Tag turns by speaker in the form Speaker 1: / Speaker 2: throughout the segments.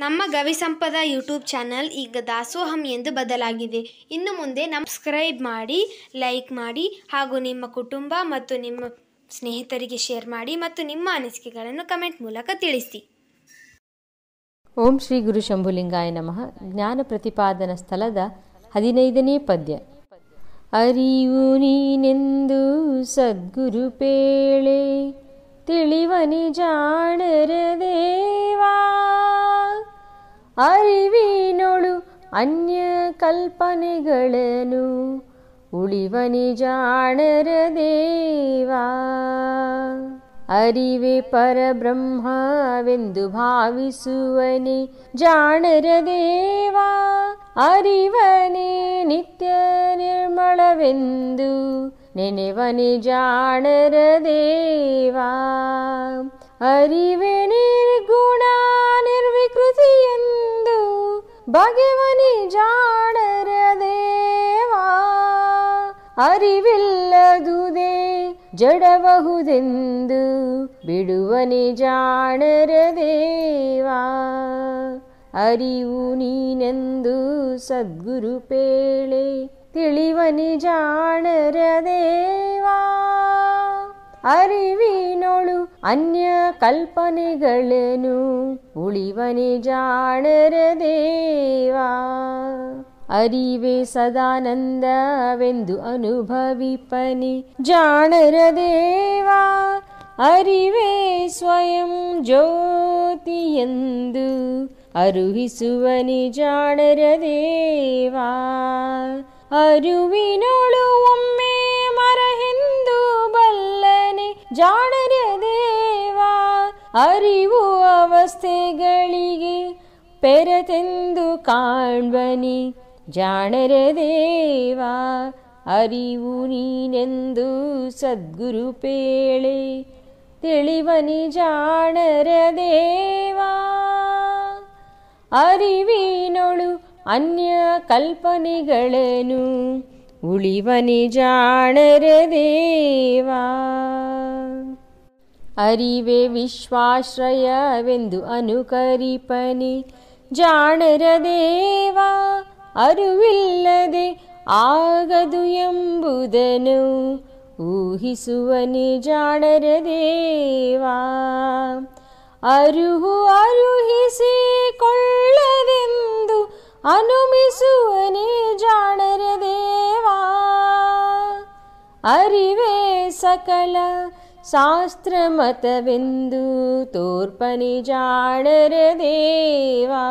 Speaker 1: ನಮ್ಮ ಗವಿಸಂಪದ YouTube channel ಈಗ ದಾಸೋಹಂ ಎಂದು ಬದಲಾಗಿದೆ. ಇನ್ನು ಮುಂದೆ ಸಬ್ಸ್ಕ್ರೈಬ್ ಮಾಡಿ, ಲೈಕ್ ಮಾಡಿ ಹಾಗೂ ನಿಮ್ಮ ಕುಟುಂಬ ಮತ್ತು ನಿಮ್ಮ ಸ್ನೇಹಿತರಿಗೆ ಶೇರ್ ಮಾಡಿ ಮತ್ತು ನಿಮ್ಮ ಅನಿಸಿಕೆಗಳನ್ನು ಕಮೆಂಟ್ ಮೂಲಕ ತಿಳಿಸಿ.
Speaker 2: ಓಂ ಶ್ರೀ ಗುರು ಶಂಭುಲಿಂಗಾಯ ನಮಃ. ಜ್ಞಾನ ಪ್ರತಿಪಾದನ ಸ್ಥಳದ 15ನೇ ಪದ್ಯ. ಅರಿವು ನೀನೆಂದು ಸದ್ಗುರು ಪೇಳೆ, ತಿಳಿವನಿ ಜಾಣರ ದೇವಾ. ಅರಿವಿನೊಳು ಅನ್ಯ ಕಲ್ಪನೆಗಳನ್ನು ಉಳಿವನಿ ಜಾಣರ ದೇವಾ. ಅರಿವೆ ಪರಬ್ರಹ್ಮವೆಂದು ಭಾವಿಸುವನೆ ಜಾಣರ ದೇವಾ. ಅರಿವನೇ ನಿತ್ಯ ನಿರ್ಮಳವೆಂದು ನೆನೆವನೆ ಜಾಣರ ದೇವಾ. ಅರಿವೆ ನಿರ್ಗುಣ ನಿರ್ವಿಕೃತಿಯೆಂದು ಬಗೆವನಿ ಜಾಣರ ದೇವಾ. ಅರಿವಿಲ್ಲದುದೇ ಜಡಬಹುದೆಂದು ಬಿಡುವನೆ ಜಾಣರ ದೇವಾ. ಅರಿವು ನೀನೆಂದು ಸದ್ಗುರು ಪೇಳೆ, ತಿಳಿವನಿ ಜಾಣರ ದೇವಾ. ಅರಿವಿನೊಳು ಅನ್ಯ ಕಲ್ಪನೆಗಳನ್ನು ಉಳಿವನೆ ಜಾಣರ ದೇವಾ. ಅರಿವೆ ಸದಾನಂದವೆಂದು ಅನುಭವಿಪನಿ ಜಾಣರ ದೇವಾ. ಅರಿವೆ ಸ್ವಯಂ ಜ್ಯೋತಿಯೆಂದು ಅರುಹಿಸುವನಿ ಜಾಣರ ದೇವಾ. ಅರಿವಿನೊಳು ಒಮ್ಮೆ ಮರಹೆಂದು ಬಲ್ಲನೆ ಜಾಣರ ದೇವಾ. ಅರಿವು ಅವಸ್ಥೆಗಳಿಗೆ ಪೆರತೆಂದು ಕಾಣ್ಬನಿ ಜಾಣರ ದೇವಾ. ಅರಿವು ನೀನೆಂದು ಸದ್ಗುರು ಪೇಳೆ, ತಿಳಿವನಿ ಜಾಣರ ದೇವಾ. ಅರಿವಿನೊಳು ಅನ್ಯ ಕಲ್ಪನೆಗಳನ್ನು ಉಳಿವನಿ ಜಾಣರ ದೇವಾ. ಅರಿವೆ ವಿಶ್ವಾಶ್ರಯವೆಂದು ಅನುಕರಿಪನಿ ಜಾಣರ ದೇವಾ. ಅರಿವಿಲ್ಲದೆ ಆಗದು ಎಂಬುದನ್ನು ಊಹಿಸುವನಿ ಜಾಣರ ದೇವಾ. ಅರುಹು ಅರುಹಿಸಿಕೊಳ್ಳದೆಂದು ಅನುಮಿಸುವನಿ ಜಾಣರ ದೇವಾ. ಅರಿವೇ ಸಕಲ ಶಾಸ್ತ್ರ ಮತವೆಂದು ತೋರ್ಪನಿ ಜಾಣರ ದೇವಾ.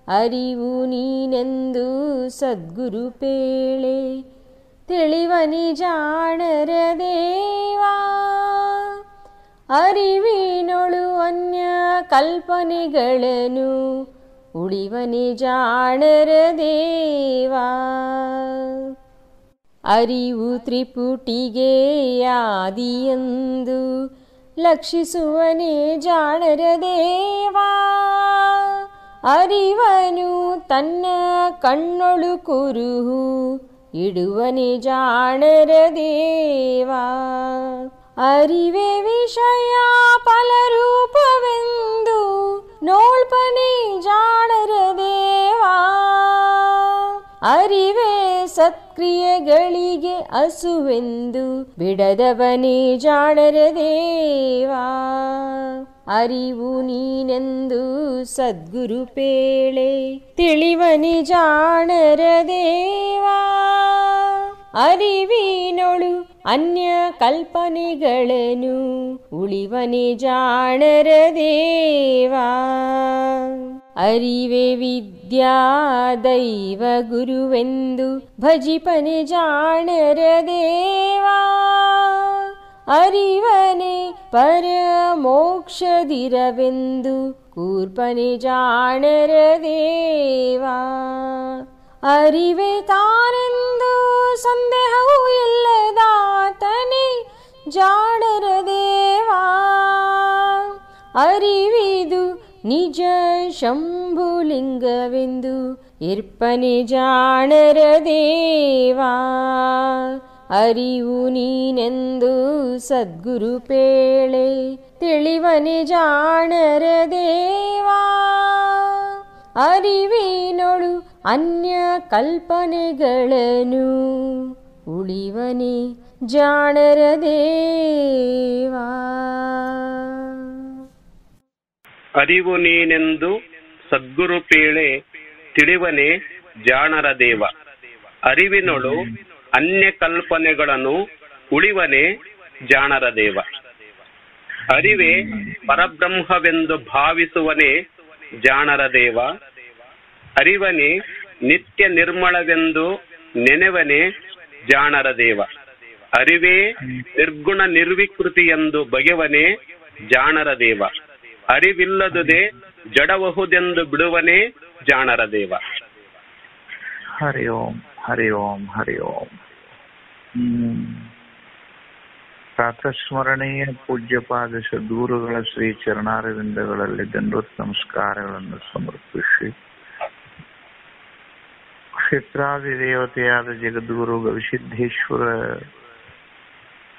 Speaker 2: ಅರಿವು ನೀನೆಂದು ಸದ್ಗುರು ಪೇಳೆ, ತಿಳಿವನಿ ಜಾಣರ ದೇವಾ. ಅರಿವಿನೊಳು ಅನ್ಯ ಕಲ್ಪನೆಗಳನ್ನು ಉಳಿವನಿ ಜಾಣರ ದೇವಾ. ಅರಿವು ತ್ರಿಪುಟಿಗೆ ಆದಿಯೆಂದು ಲಕ್ಷಿಸುವನೆ ಜಾಣರ ದೇವಾ. ಅರಿವನು ತನ್ನ ಕಣ್ಣೊಳು ಕುರುಹು ಇಡುವನೆ ಜಾಣರ ದೇವಾ. ಅರಿವೆ ವಿಷಯ ಫಲರೂಪವೆಂದು ನೋಳ್ಪನೆ ಜಾಣರ ದೇವಾ. ಅರಿವೆ ಸತ್ಕ್ರಿಯೆಗಳಿಗೆ ಹಸುವೆಂದು ಬಿಡದವನೇ ಜಾಣರ ದೇವಾ. ಅರಿವು ನೀನೆಂದು ಸದ್ಗುರು ಪೇಳೆ, ತಿಳಿವನಿ ಜಾಣರ ದೇವಾ. ಅರಿವಿನೊಳು ಅನ್ಯ ಕಲ್ಪನೆಗಳನ್ನು ಉಳಿವನಿ ಜಾಣರ ದೇವಾ. ಅರಿವೆ ವಿದ್ಯಾ ದೈವ ಗುರುವೆಂದು ಭಜಿಪನೆ ಜಾಣರ ದೇವಾ. ಅರಿವನೆ ಪರ ಮೋಕ್ಷದಿರವೆಂದು ಕೂರ್ಪನೆ ಜಾಣರ ದೇವಾ. ಅರಿವೆ ತಾನೆಂದು ಸಂದೇಹವೂ ಇಲ್ಲದಾತನೇ ಜಾಣರ ದೇವಾ. ಅರಿವಿದು ನಿಜ ಶಂಭುಲಿಂಗವೆಂದು ಇರ್ಪನೆ ಜಾಣರ ದೇವಾ. ಅರಿವು ನೀನೆಂದು ಸದ್ಗುರು ಪೇಳೆ ತಿಳಿವನೆ ಜಾಣರ ದೇವಾ. ಅರಿವಿನೊಳು ಅನ್ಯ ಕಲ್ಪನೆಗಳನ್ನು ಉಳಿವನೆ ಜಾಣರ ದೇವಾ.
Speaker 3: ಅರಿವು ನೀನೆಂದು ಸದ್ಗುರು ಪೇಳೆ ತಿಳಿವನೆ ಜಾಣರ ದೇವ. ಅರಿವಿನೊಳು ಅನ್ಯ ಕಲ್ಪನೆಗಳನ್ನು ಉಳಿವನೆ ಜಾಣರ ದೇವ. ಅರಿವೇ ಪರಬ್ರಹ್ಮವೆಂದು ಭಾವಿಸುವನೇ ಜಾಣರ ದೇವ. ಅರಿವನೇ ನಿತ್ಯ ನಿರ್ಮಳವೆಂದು ನೆನೆವನೇ ಜಾಣರ ದೇವ. ಅರಿವೇ ನಿರ್ಗುಣ ನಿರ್ವಿಕೃತಿ ಎಂದು ಬಗೆವನೇ ಜಾಣರ ದೇವ. ಅರಿವಿಲ್ಲದುದೇ ಜಡಬಹುದೆಂದು ಬಿಡುವನೇ ಜಾಣರ ದೇವ.
Speaker 4: ಹರಿ ಓಂ ಹರಿ ಓಂ ಹರಿ ಓಂ. ಪ್ರಾತಸ್ಮರಣೀಯ ಪೂಜ್ಯಪಾದ ಸದ್ಗುರುಗಳ ಶ್ರೀ ಚರಣಾರವಿಂದಗಳಲ್ಲಿ ದಂಡೋತ್ ನಮಸ್ಕಾರಗಳನ್ನು ಸಮರ್ಪಿಸಿ, ಕ್ಷೇತ್ರಾದಿ ದೇವತೆಯಾದ ಜಗದ್ಗುರು ಗವಿಸಿದ್ದೇಶ್ವರ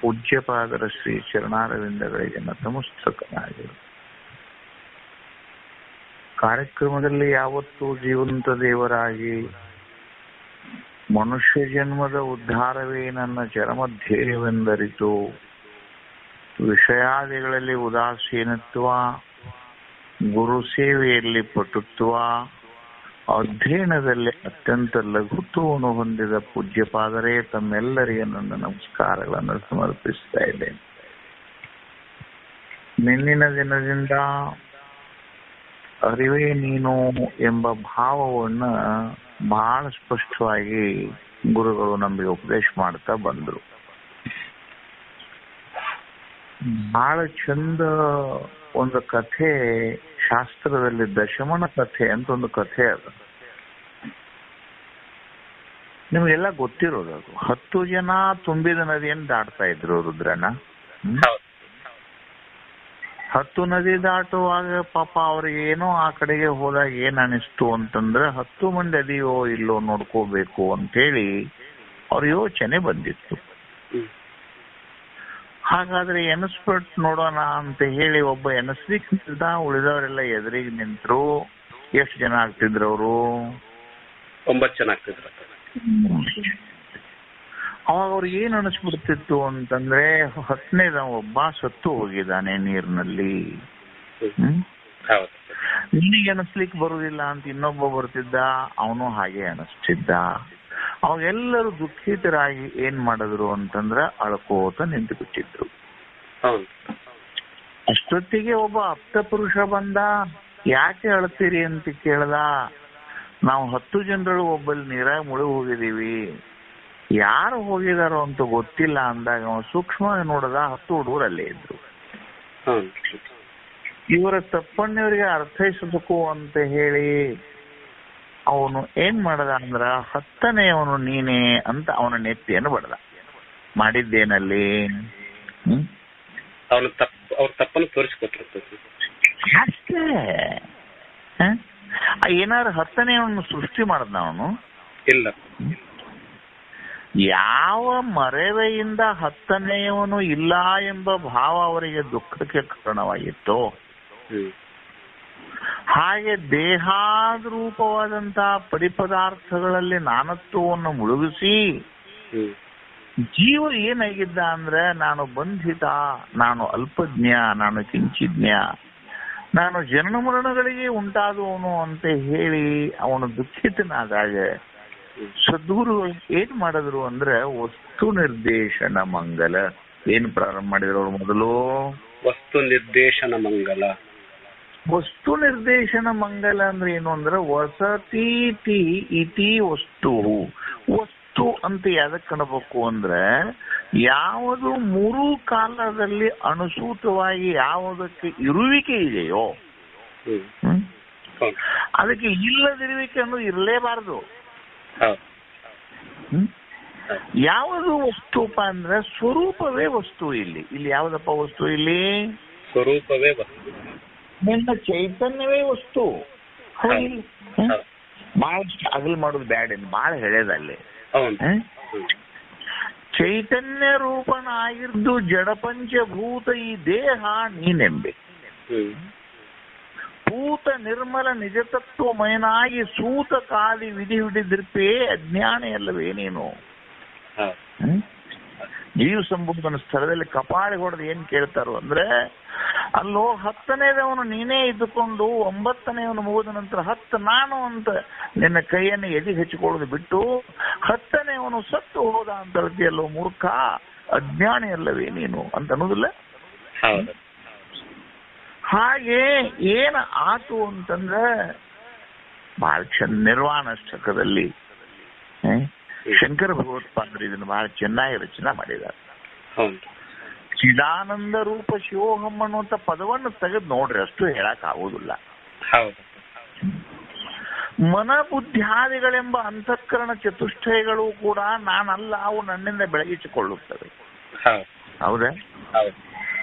Speaker 4: ಪೂಜ್ಯಪಾದರ ಶ್ರೀ ಚರಣಾರವಿಂದಗಳಿಗೆ ನತಮಸ್ತಕನಾಗಿ ಕಾರ್ಯಕ್ರಮದಲ್ಲಿ ಯಾವತ್ತೂ ಜೀವಂತ ದೇವರಾಗಿ ಮನುಷ್ಯ ಜನ್ಮದ ಉದ್ಧಾರವೇ ನನ್ನ ಚರಮ ಧ್ಯೇಯವೆಂದರಿತು ವಿಷಯಾದಿಗಳಲ್ಲಿ ಉದಾಸೀನತ್ವ, ಗುರು ಸೇವೆಯಲ್ಲಿ ಪಟುತ್ವ, ಅಧ್ಯಯನದಲ್ಲಿ ಅತ್ಯಂತ ಲಘುತ್ವವನ್ನು ಹೊಂದಿದ ಪೂಜ್ಯಪಾದರೇ ತಮ್ಮೆಲ್ಲರಿಗೆ ನನ್ನ ನಮಸ್ಕಾರಗಳನ್ನು ಸಮರ್ಪಿಸ್ತಾ ಇದ್ದೇನೆ. ನಿನ್ನಿನ ದಿನದಿಂದ ಅರಿವೇ ನೀನು ಎಂಬ ಭಾವವನ್ನ ಬಹಳ ಸ್ಪಷ್ಟವಾಗಿ ಗುರುಗಳು ನಮಗೆ ಉಪದೇಶ ಮಾಡ್ತಾ ಬಂದ್ರು. ಬಹಳ ಚಂದ ಒಂದು ಕಥೆ ಶಾಸ್ತ್ರದಲ್ಲಿ ದಶಮನ ಕಥೆ ಅಂತ ಒಂದು ಕಥೆ ಅದು. ನಿಮ್ಗೆಲ್ಲ ಗೊತ್ತಿರೋದು ಅದು. 10 ಜನ ತುಂಬಿದ ನದಿಯನ್ನು ದಾಟ್ತಾ ಇದ್ರು ರುದ್ರನ. 10 ನದಿ ದಾಟುವಾಗ ಪಾಪ ಅವ್ರಿಗೆ ಏನೋ ಆ ಕಡೆಗೆ ಹೋದಾಗ ಏನ್ ಅನಿಸ್ತು ಅಂತಂದ್ರೆ 10 ಮಂದಿ ಅದಿಯೋ ಇಲ್ಲೋ ನೋಡ್ಕೋಬೇಕು ಅಂತೇಳಿ ಅವ್ರ ಯೋಚನೆ ಬಂದಿತ್ತು. ಹಾಗಾದ್ರೆ ಎನಸ್ಬಿಟ್ಟು ನೋಡೋಣ ಅಂತ ಹೇಳಿ ಒಬ್ಬ ಎನಸ್ಲಿಕ್ಕೆ ನಿಲ್ದ. ಉಳಿದವರೆಲ್ಲ ಎದುರಿಗೆ ನಿಂತರು. ಎಷ್ಟು ಜನ ಆಗ್ತಿದ್ರು ಅವರು?
Speaker 3: 9 ಜನ ಆಗ್ತಿದ್ರು.
Speaker 4: ಅವಾಗ ಅವ್ರಿಗೆ ಏನ್ ಅನಿಸ್ಬಿಡ್ತಿತ್ತು ಅಂತಂದ್ರೆ 10ನೇದ ಒಬ್ಬ ಸತ್ತು ಹೋಗಿದ್ದಾನೆ ನೀರಿನಲ್ಲಿ. ನಿನಗೆ ಅನಿಸ್ಲಿಕ್ಕೆ ಬರುದಿಲ್ಲ ಅಂತ ಇನ್ನೊಬ್ಬ ಬರ್ತಿದ್ದ, ಅವನು ಹಾಗೆ ಅನಿಸ್ತಿದ್ದ. ಅವಾಗೆಲ್ಲರೂ ದುಃಖಿತರಾಗಿ ಏನ್ ಮಾಡಿದ್ರು ಅಂತಂದ್ರ ಅಳ್ಕೋತ ನಿಂತು ಬಿಟ್ಟಿದ್ರು. ಅಷ್ಟೊತ್ತಿಗೆ ಒಬ್ಬ ಆಪ್ತ ಪುರುಷ ಬಂದ. ಯಾಕೆ ಅಳ್ತೀರಿ ಅಂತ ಕೇಳ್ದ. ನಾವು 10 ಜನರು ಒಬ್ಬಲ್ಲಿ ನೀರಾಗ ಮುಳುಗಿ ಹೋಗಿದೀವಿ, ಯಾರು ಹೋಗಿದಾರೋ ಅಂತ ಗೊತ್ತಿಲ್ಲ ಅಂದಾಗ ಅವನು ಸೂಕ್ಷ್ಮವಾಗಿ ನೋಡದ 10 ಹುಡುಗರು ಅಲ್ಲೇ ಇದ್ರು. ಇವರ ತಪ್ಪಣ್ಣವರಿಗೆ ಅರ್ಥೈಸಬೇಕು ಅಂತ ಹೇಳಿ ಅವನು ಏನ್ ಮಾಡದ ಅಂದ್ರ 10ನೇಯವನು ನೀನೇ ಅಂತ ಅವನ ನೆತ್ತಿಯನ್ನು ಬಡ್ದ. ಮಾಡಿದ್ದೇನಲ್ಲಿ
Speaker 3: ಅವ್ರ ತಪ್ಪನ್ನು ತೋರಿಸ್ಕೊಟ್ರು
Speaker 4: ಅಷ್ಟೇ. ಏನಾದ್ರು 10ನೇಯವನು ಸೃಷ್ಟಿ ಮಾಡದ ಅವನು
Speaker 3: ಇಲ್ಲ.
Speaker 4: ಯಾವ ಮರೆವೆಯಿಂದ 10ನೇಯವನು ಇಲ್ಲ ಎಂಬ ಭಾವ ಅವರಿಗೆ ದುಃಖಕ್ಕೆ ಕಾರಣವಾಗಿತ್ತು, ಹಾಗೆ ದೇಹಾದ್ರೂಪವಾದಂತಹ ಪರಿಪದಾರ್ಥಗಳಲ್ಲಿ ನಾನತ್ವವನ್ನು ಮುಳುಗಿಸಿ ಜೀವ ಏನಾಗಿದ್ದ ಅಂದ್ರೆ ನಾನು ಬಂಧಿತ, ನಾನು ಅಲ್ಪಜ್ಞ, ನಾನು ಕಿಂಚಿಜ್ಞ, ನಾನು ಜನನ ಮರಣಗಳಿಗೆ ಉಂಟಾದವನು ಅಂತ ಹೇಳಿ ಅವನು ದುಃಖಿತನಾದಾಗ ಸದ್ಗುರುಗಳು ಏನ್ ಮಾಡಿದ್ರು ಅಂದ್ರೆ ವಸ್ತು ನಿರ್ದೇಶನ ಮಂಗಲ ಏನ್ ಪ್ರಾರಂಭ ಮಾಡಿದ್ರು ಅವರು ಮೊದಲು?
Speaker 3: ವಸ್ತು ನಿರ್ದೇಶನ ಮಂಗಲ.
Speaker 4: ವಸ್ತು ನಿರ್ದೇಶನ ಮಂಗಲ ಅಂದ್ರೆ ಏನು ಅಂದ್ರೆ ವಸತಿ ಇತಿ ವಸ್ತು. ವಸ್ತು ಅಂತ ಯಾವ್ದಕ್ ಕಾಣಬೇಕು ಅಂದ್ರೆ ಯಾವುದು 3 ಕಾಲದಲ್ಲಿ ಅನುಸೂತವಾಗಿ ಯಾವುದಕ್ಕೆ ಇರುವಿಕೆ ಇದೆಯೋ ಅದಕ್ಕೆ ಇಲ್ಲದಿರುವಿಕೆ ಅನ್ನೋದು ಇರಲೇಬಾರದು. ಯಾವುದು ವಸ್ತುಪ ಅಂದ್ರೆ ಸ್ವರೂಪವೇ ವಸ್ತು. ಇಲ್ಲಿ ಯಾವ್ದಪ್ಪ ವಸ್ತು? ಇಲ್ಲಿ
Speaker 3: ಸ್ವರೂಪವೇ ವಸ್ತು.
Speaker 4: ನಿನ್ನ ಚೈತನ್ಯವೇ ವಸ್ತು. ಬಹಳ ಅಗಲ್ ಮಾಡೋದು ಬ್ಯಾಡ, ಬಹಳ ಹೇಳದಲ್ಲಿ. ಚೈತನ್ಯ ರೂಪನಾಗಿರ್ದು ಜಡಪಂಚಭೂತ ಈ ದೇಹ ನೀನೆಂಬೆ. ಪೂತ ನಿರ್ಮಲ ನಿಜತತ್ವಮಯನಾಗಿ ಸೂತ ಕಾಲಿ ವಿಧಿ ಹಿಡಿದಿರ್ಪೇ ಅಜ್ಞಾನಿ ಅಲ್ಲವೇ ನೀನು. ಜೀವ ಸಂಭೂತನ ಸ್ಥಳದಲ್ಲಿ ಕಪಾಳಿ ಹೊಡೆದು ಏನ್ ಕೇಳ್ತಾರೋ ಅಂದ್ರೆ, ಅಲ್ಲೋ 10ನೇದವನು ನೀನೇ ಇದ್ದುಕೊಂಡು 9ನೇವನು ಮುಗಿದ ನಂತರ 10 ನಾನು ಅಂತ ನಿನ್ನ ಕೈಯನ್ನು ಎದಿಗೆ ಹಚ್ಚಿಕೊಳ್ಳೋದು ಬಿಟ್ಟು 10ನೇವನು ಸತ್ತು ಹೋದ ಅಂತ ಹೇಳ್ತೀಯಲ್ಲೋ ಮೂರ್ಖ, ಅಜ್ಞಾನಿ ಅಲ್ಲವೇ ನೀನು ಅಂತ ಅನ್ನೋದಿಲ್ಲ. ಹಾಗೆ ಏನ ಆತು ಅಂತಂದ್ರೆ ಬಹಳ ಚಂದ ನಿರ್ವಾಣಾಷ್ಟಕದಲ್ಲಿ ಶಂಕರ ಭಗವತ್ಪಾದರು ಇದನ್ನು ಬಹಳ ಚೆನ್ನಾಗಿ ರಚನೆ ಮಾಡಿದ್ದಾರೆ. ಚಿದಾನಂದ ರೂಪ ಶಿವೋಹಂ ಅನ್ನುವಂತ ಪದವನ್ನು ತೆಗೆದು ನೋಡ್ರಿ, ಅಷ್ಟು ಹೇಳಕ್ ಆಗುದಿಲ್ಲ. ಮನ ಬುದ್ಧಿಯಾದಿಗಳೆಂಬ ಅಂತಃಕರಣ ಚತುಷ್ಟಯಗಳು ಕೂಡ ನಾನಲ್ಲ, ಅವು ನನ್ನಿಂದ ಬೆಳಗಿಸಿಕೊಳ್ಳುತ್ತವೆ. ಹೌದಾ?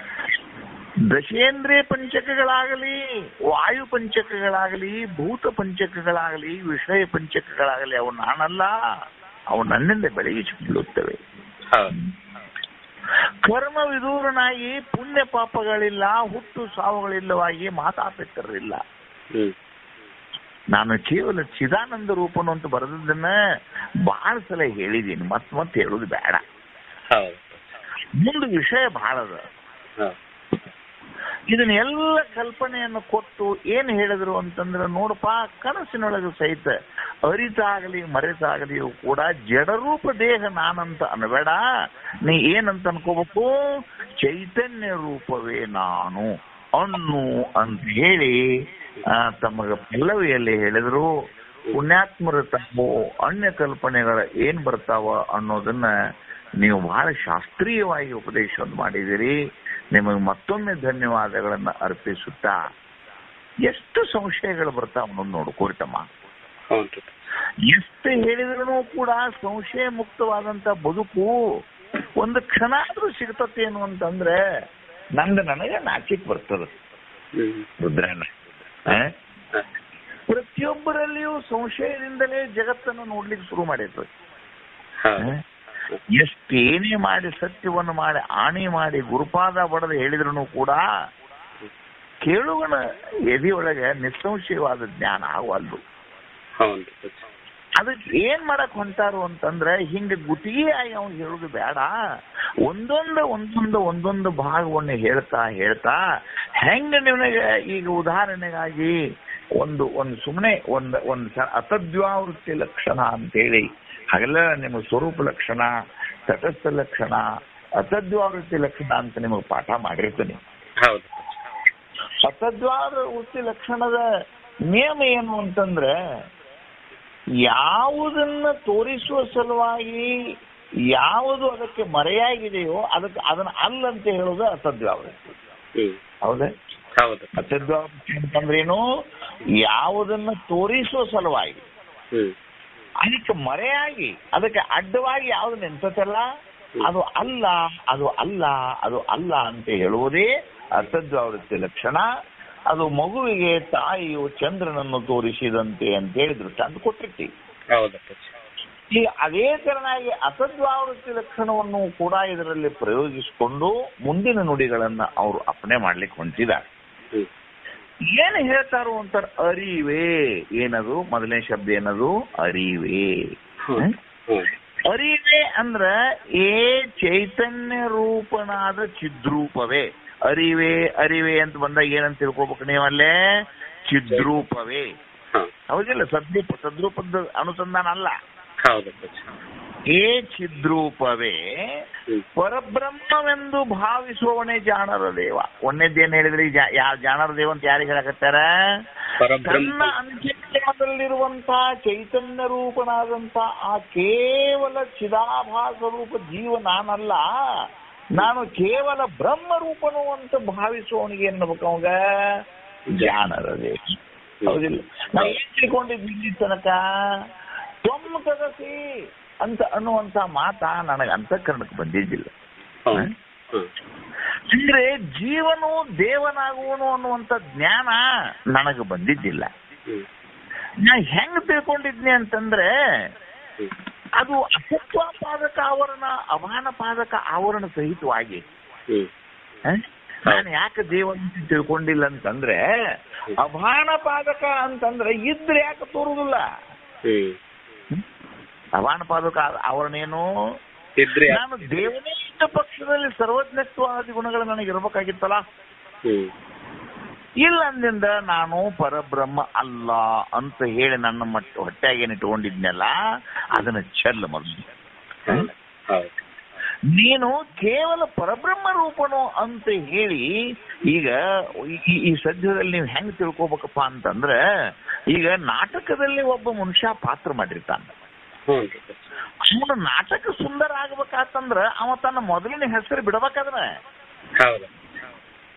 Speaker 4: ದಶೇಂದ್ರಿಯ ಪಂಚಕಗಳಾಗಲಿ, ವಾಯು ಪಂಚಕಗಳಾಗಲಿ, ಭೂತ ಪಂಚಕಗಳಾಗಲಿ, ವಿಷಯ ಪಂಚಕಗಳಾಗಲಿ, ಅವು ನಾನಲ್ಲ, ಅವು ನನ್ನಿಂದ ಬೆಳಗಿಸಿಕೊಳ್ಳುತ್ತವೆ. ಕರ್ಮ ವಿದೂರನಾಗಿ ಪುಣ್ಯ ಪಾಪಗಳಿಲ್ಲ, ಹುಟ್ಟು ಸಾವುಗಳಿಲ್ಲವಾಗಿ ಮಾತಾಪಿತರಿಲ್ಲ. ನಾನು ಕೇವಲ ಚಿದಾನಂದ ರೂಪನು ಅಂತ ಬರೆದನ್ನ ಬಹಳ ಸಲ ಹೇಳಿದ್ದೀನಿ, ಮತ್ತೆ ಹೇಳುದು ಬೇಡ. ಮುಂದೆ ವಿಷಯ ಬಹಳ ಅದ. ಇದನ್ನೆಲ್ಲ ಕಲ್ಪನೆಯನ್ನು ಕೊಟ್ಟು ಏನ್ ಹೇಳಿದ್ರು ಅಂತಂದ್ರೆ, ನೋಡಪ್ಪ, ಕನಸಿನೊಳಗೆ ಸಹಿತ ಅರಿತಾಗಲಿ ಮರೆತಾಗಲಿಯೂ ಕೂಡ ಜಡರೂಪ ದೇಹ ನಾನಂತ ಅನ್ಬೇಡ, ನೀ ಏನಂತ ಅನ್ಕೋಬೇಕು, ಚೈತನ್ಯ ರೂಪವೇ ನಾನು ಅನ್ನು ಅಂತ ಹೇಳಿ ತಮಗ ಪಲ್ಲವಿಯಲ್ಲಿ ಹೇಳಿದ್ರು. ಪುಣ್ಯಾತ್ಮರ ತಾವು ಅನ್ಯ ಕಲ್ಪನೆಗಳ ಏನ್ ಬರ್ತಾವ ಅನ್ನೋದನ್ನ ನೀವು ಬಹಳ ಶಾಸ್ತ್ರೀಯವಾಗಿ ಉಪದೇಶವನ್ನು ಮಾಡಿದಿರಿ. ನಿಮಗೆ ಮತ್ತೊಮ್ಮೆ ಧನ್ಯವಾದಗಳನ್ನ ಅರ್ಪಿಸುತ್ತಾ, ಎಷ್ಟು ಸಂಶಯಗಳು ಬರ್ತಾವ ಅನ್ನೋದು ನೋಡ್ಕೋರಿತಮ್ಮ. ಎಷ್ಟು ಹೇಳಿದ್ರು ಕೂಡ ಸಂಶಯ ಮುಕ್ತವಾದಂತ ಬದುಕು ಒಂದು ಕ್ಷಣ ಆದ್ರೂ ಸಿಗ್ತತೇನು ಅಂತಂದ್ರೆ ನನಗೆ ನಾಚಿಕ್ ಬರ್ತದ ರುದ್ರಣ್ಣ. ಪ್ರತಿಯೊಬ್ಬರಲ್ಲಿಯೂ ಸಂಶಯದಿಂದಲೇ ಜಗತ್ತನ್ನು ನೋಡ್ಲಿಕ್ಕೆ ಶುರು ಮಾಡಿರ್ತದೆ. ಎಷ್ಟೇನೇ ಮಾಡಿ ಸತ್ಯವನ್ನು ಮಾಡಿ ಆಣಿ ಮಾಡಿ ಗುರುಪಾದ ಬಡದು ಹೇಳಿದ್ರು ಕೂಡ ಕೇಳುಗನ ಎದೆಯೊಳಗೆ ನಿಸ್ಸಂಶಯವಾದ ಜ್ಞಾನ ಆಗವಲ್ದು. ಅದಕ್ಕೆ ಏನ್ ಮಾಡಕ್ ಹೊಂಟಾರು ಅಂತಂದ್ರೆ, ಹಿಂಗ ಗುತ್ತಿಗೆಯಾಗಿ ಅವ್ನು ಹೇಳುದು ಬೇಡ, ಒಂದೊಂದು ಭಾಗವನ್ನು ಹೇಳ್ತಾ ಹೆಂಗ ನಿಮಗೆ ಈಗ ಉದಾಹರಣೆಗಾಗಿ ಒಂದು ಸುಮ್ಮನೆ ಒಂದು ಅತದ್ವಾವೃತ್ತಿ ಲಕ್ಷಣ ಅಂತೇಳಿ ಹಾಗೆಲ್ಲ ನಿಮಗೆ ಸ್ವರೂಪ ಲಕ್ಷಣ, ತಟಸ್ಥ ಲಕ್ಷಣ, ಅತದ್ವಾವೃತ್ತಿ ಲಕ್ಷಣ ಅಂತ ನಿಮಗೆ ಪಾಠ ಮಾಡಿರ್ತೀನಿ. ಅತದ್ವಾವೃತ್ತಿ ಲಕ್ಷಣದ ನಿಯಮ ಏನು ಅಂತಂದ್ರೆ, ಯಾವುದನ್ನ ತೋರಿಸುವ ಸಲುವಾಗಿ ಯಾವುದು ಅದಕ್ಕೆ ಮರೆಯಾಗಿದೆಯೋ ಅದನ್ನ ಅಲ್ಲಂತ ಹೇಳೋದು ಅತದ್ವಾವೃತ್ತಿ. ಹೌದೇ? ಅತದ್ವಾವೃತ್ತಿ ಅಂತಂದ್ರೇನು? ಯಾವುದನ್ನ ತೋರಿಸುವ ಸಲುವಾಗಿ ಅದಕ್ಕೆ ಮರೆಯಾಗಿ ಅದಕ್ಕೆ ಅಡ್ಡವಾಗಿ ಯಾವ್ದು ನಿಂತಲ್ಲ ಅದು ಅಲ್ಲ, ಅದು ಅಲ್ಲ, ಅದು ಅಲ್ಲ ಅಂತ ಹೇಳುವುದೇ ಅತದ್ವಾವೃತ್ತಿ ಲಕ್ಷಣ. ಅದು ಮಗುವಿಗೆ ತಾಯಿಯು ಚಂದ್ರನನ್ನು ತೋರಿಸಿದಂತೆ ಅಂತೇಳಿ ದೃಷ್ಟಾಂತ ಕೊಟ್ಟಿರ್ತೀವಿ. ಈಗ ಅದೇ ತರನಾಗಿ ಅತದ್ವಾವೃತ್ತಿ ಲಕ್ಷಣವನ್ನು ಕೂಡ ಇದರಲ್ಲಿ ಪ್ರಯೋಗಿಸಿಕೊಂಡು ಮುಂದಿನ ನುಡಿಗಳನ್ನ ಅವರು ಅಪ್ಪಣೆ ಮಾಡ್ಲಿಕ್ಕೆ ಹೊಂಟಿದ್ದಾರೆ. ಏನು ಹೇಳ್ತಾರೋ ಅಂತಾರೆ, ಅರಿವೇ. ಏನದು ಮೊದಲನೇ ಶಬ್ದ? ಏನದು? ಅರಿವೇ. ಅರಿವೇ ಅಂದ್ರ ಚೈತನ್ಯ ರೂಪನಾದ ಚಿದ್ರೂಪವೇ. ಅರಿವೇ ಅಂತ ಬಂದಾಗ ಏನಂತ ತಿಳ್ಕೊಬೇಕು ನೀವಲ್ಲೇ? ಚಿದ್ರೂಪವೇ. ಹೌದಿಲ್ಲ? ಸದ್ರೂಪದ ಅನುಸಂಧಾನ ಅಲ್ಲ. ಚಿದ್ರೂಪವೇ ಪರಬ್ರಹ್ಮವೆಂದು ಭಾವಿಸುವವನೇ ಜಾಣರ ದೇವ. ಒಂದೇದೇನ್ ಹೇಳಿದ್ರಿ? ಜಾಣರ ದೇವ ಅಂತ ಯಾರಿಗೆ ಹೇಳಕತ್ತಾರ? ತನ್ನ ಅಂತರ್ಯದಲ್ಲಿರುವಂತ ಚೈತನ್ಯ ರೂಪನಾದಂತ ಆ ಕೇವಲ ಚಿದಾಭಾಸ ರೂಪ ಜೀವ ನಾನಲ್ಲ, ನಾನು ಕೇವಲ ಬ್ರಹ್ಮ ರೂಪನು ಅಂತ ಭಾವಿಸುವವನಿಗೆ ಎನ್ನಬೇಕು ಅವಾಗ ಜಾಣರ ದೇವ. ಹೌದಿಲ್ಲ? ನಾ ಏನ್ ತಿಳ್ಕೊಂಡಿದ್ದೀನಿ ತನಕ ತೊಮ್ಮಕಸಿ ಅಂತ ಅನ್ನುವಂತ ಮಾತ ನನಗೆ ಅಂತಃಕರಣಕ್ಕೆ ಬಂದಿದ್ದಿಲ್ಲ. ಅಂದ್ರೆ ಜೀವನು ದೇವನಾಗುವನು ಅನ್ನುವಂತ ಜ್ಞಾನ ನನಗೆ ಬಂದಿದ್ದಿಲ್ಲ. ನಾ ಹೆಂಗ್ ತಿಳ್ಕೊಂಡಿದ್ನಿ ಅಂತಂದ್ರೆ, ಅದು ಅಸತ್ವ ಪಾದಕ ಆವರಣ, ಅವಾನ ಪಾದಕ ಆವರಣ ಸಹಿತವಾಗಿ ನಾನು ಯಾಕೆ ದೇವ ಅಂತ ತಿಳ್ಕೊಂಡಿಲ್ಲ ಅಂತಂದ್ರೆ ಅಭಾಣ ಪಾದಕ ಅಂತಂದ್ರೆ ಇದ್ರೆ ಯಾಕೆ ತೋರುದಿಲ್ಲ. ಅಭಾಣ ಪಾದಕ ಅವರನ್ನೇನು
Speaker 3: ಇದ್ರೆ
Speaker 4: ನಾನು ದೇವನೇ ಇದ್ದ ಪಕ್ಷದಲ್ಲಿ ಸರ್ವಜ್ಞತ್ವಾದಿ ಗುಣಗಳು ನನಗೆ ಇರಬೇಕಾಗಿತ್ತಲ್ಲ. ಇಲ್ಲ ಅಂದಿಂದ ನಾನು ಪರಬ್ರಹ್ಮ ಅಲ್ಲ ಅಂತ ಹೇಳಿ ನನ್ನ ಹೊಟ್ಟೆಗೆ ಏನಿಟ್ಕೊಂಡಿದ್ನಲ್ಲ ಅದನ್ನ ಚೆಲ್ಲ ಮೊದಲು. ನೀನು ಕೇವಲ ಪರಬ್ರಹ್ಮ ರೂಪನು ಅಂತ ಹೇಳಿ ಈಗ ಈ ಸದ್ಯದಲ್ಲಿ ನೀವು ಹೆಂಗ್ ತಿಳ್ಕೊಬೇಕಪ್ಪ ಅಂತಂದ್ರೆ, ಈಗ ನಾಟಕದಲ್ಲಿ ಒಬ್ಬ ಮನುಷ್ಯ ಪಾತ್ರ ಮಾಡಿರ್ತಾನೆ. ಅವನು ನಾಟಕ ಸುಂದರ ಆಗ್ಬೇಕಾತಂದ್ರ ಅವ ತನ್ನ ಮೊದಲಿನ ಹೆಸರು ಬಿಡಬೇಕಾದ್ರೆ,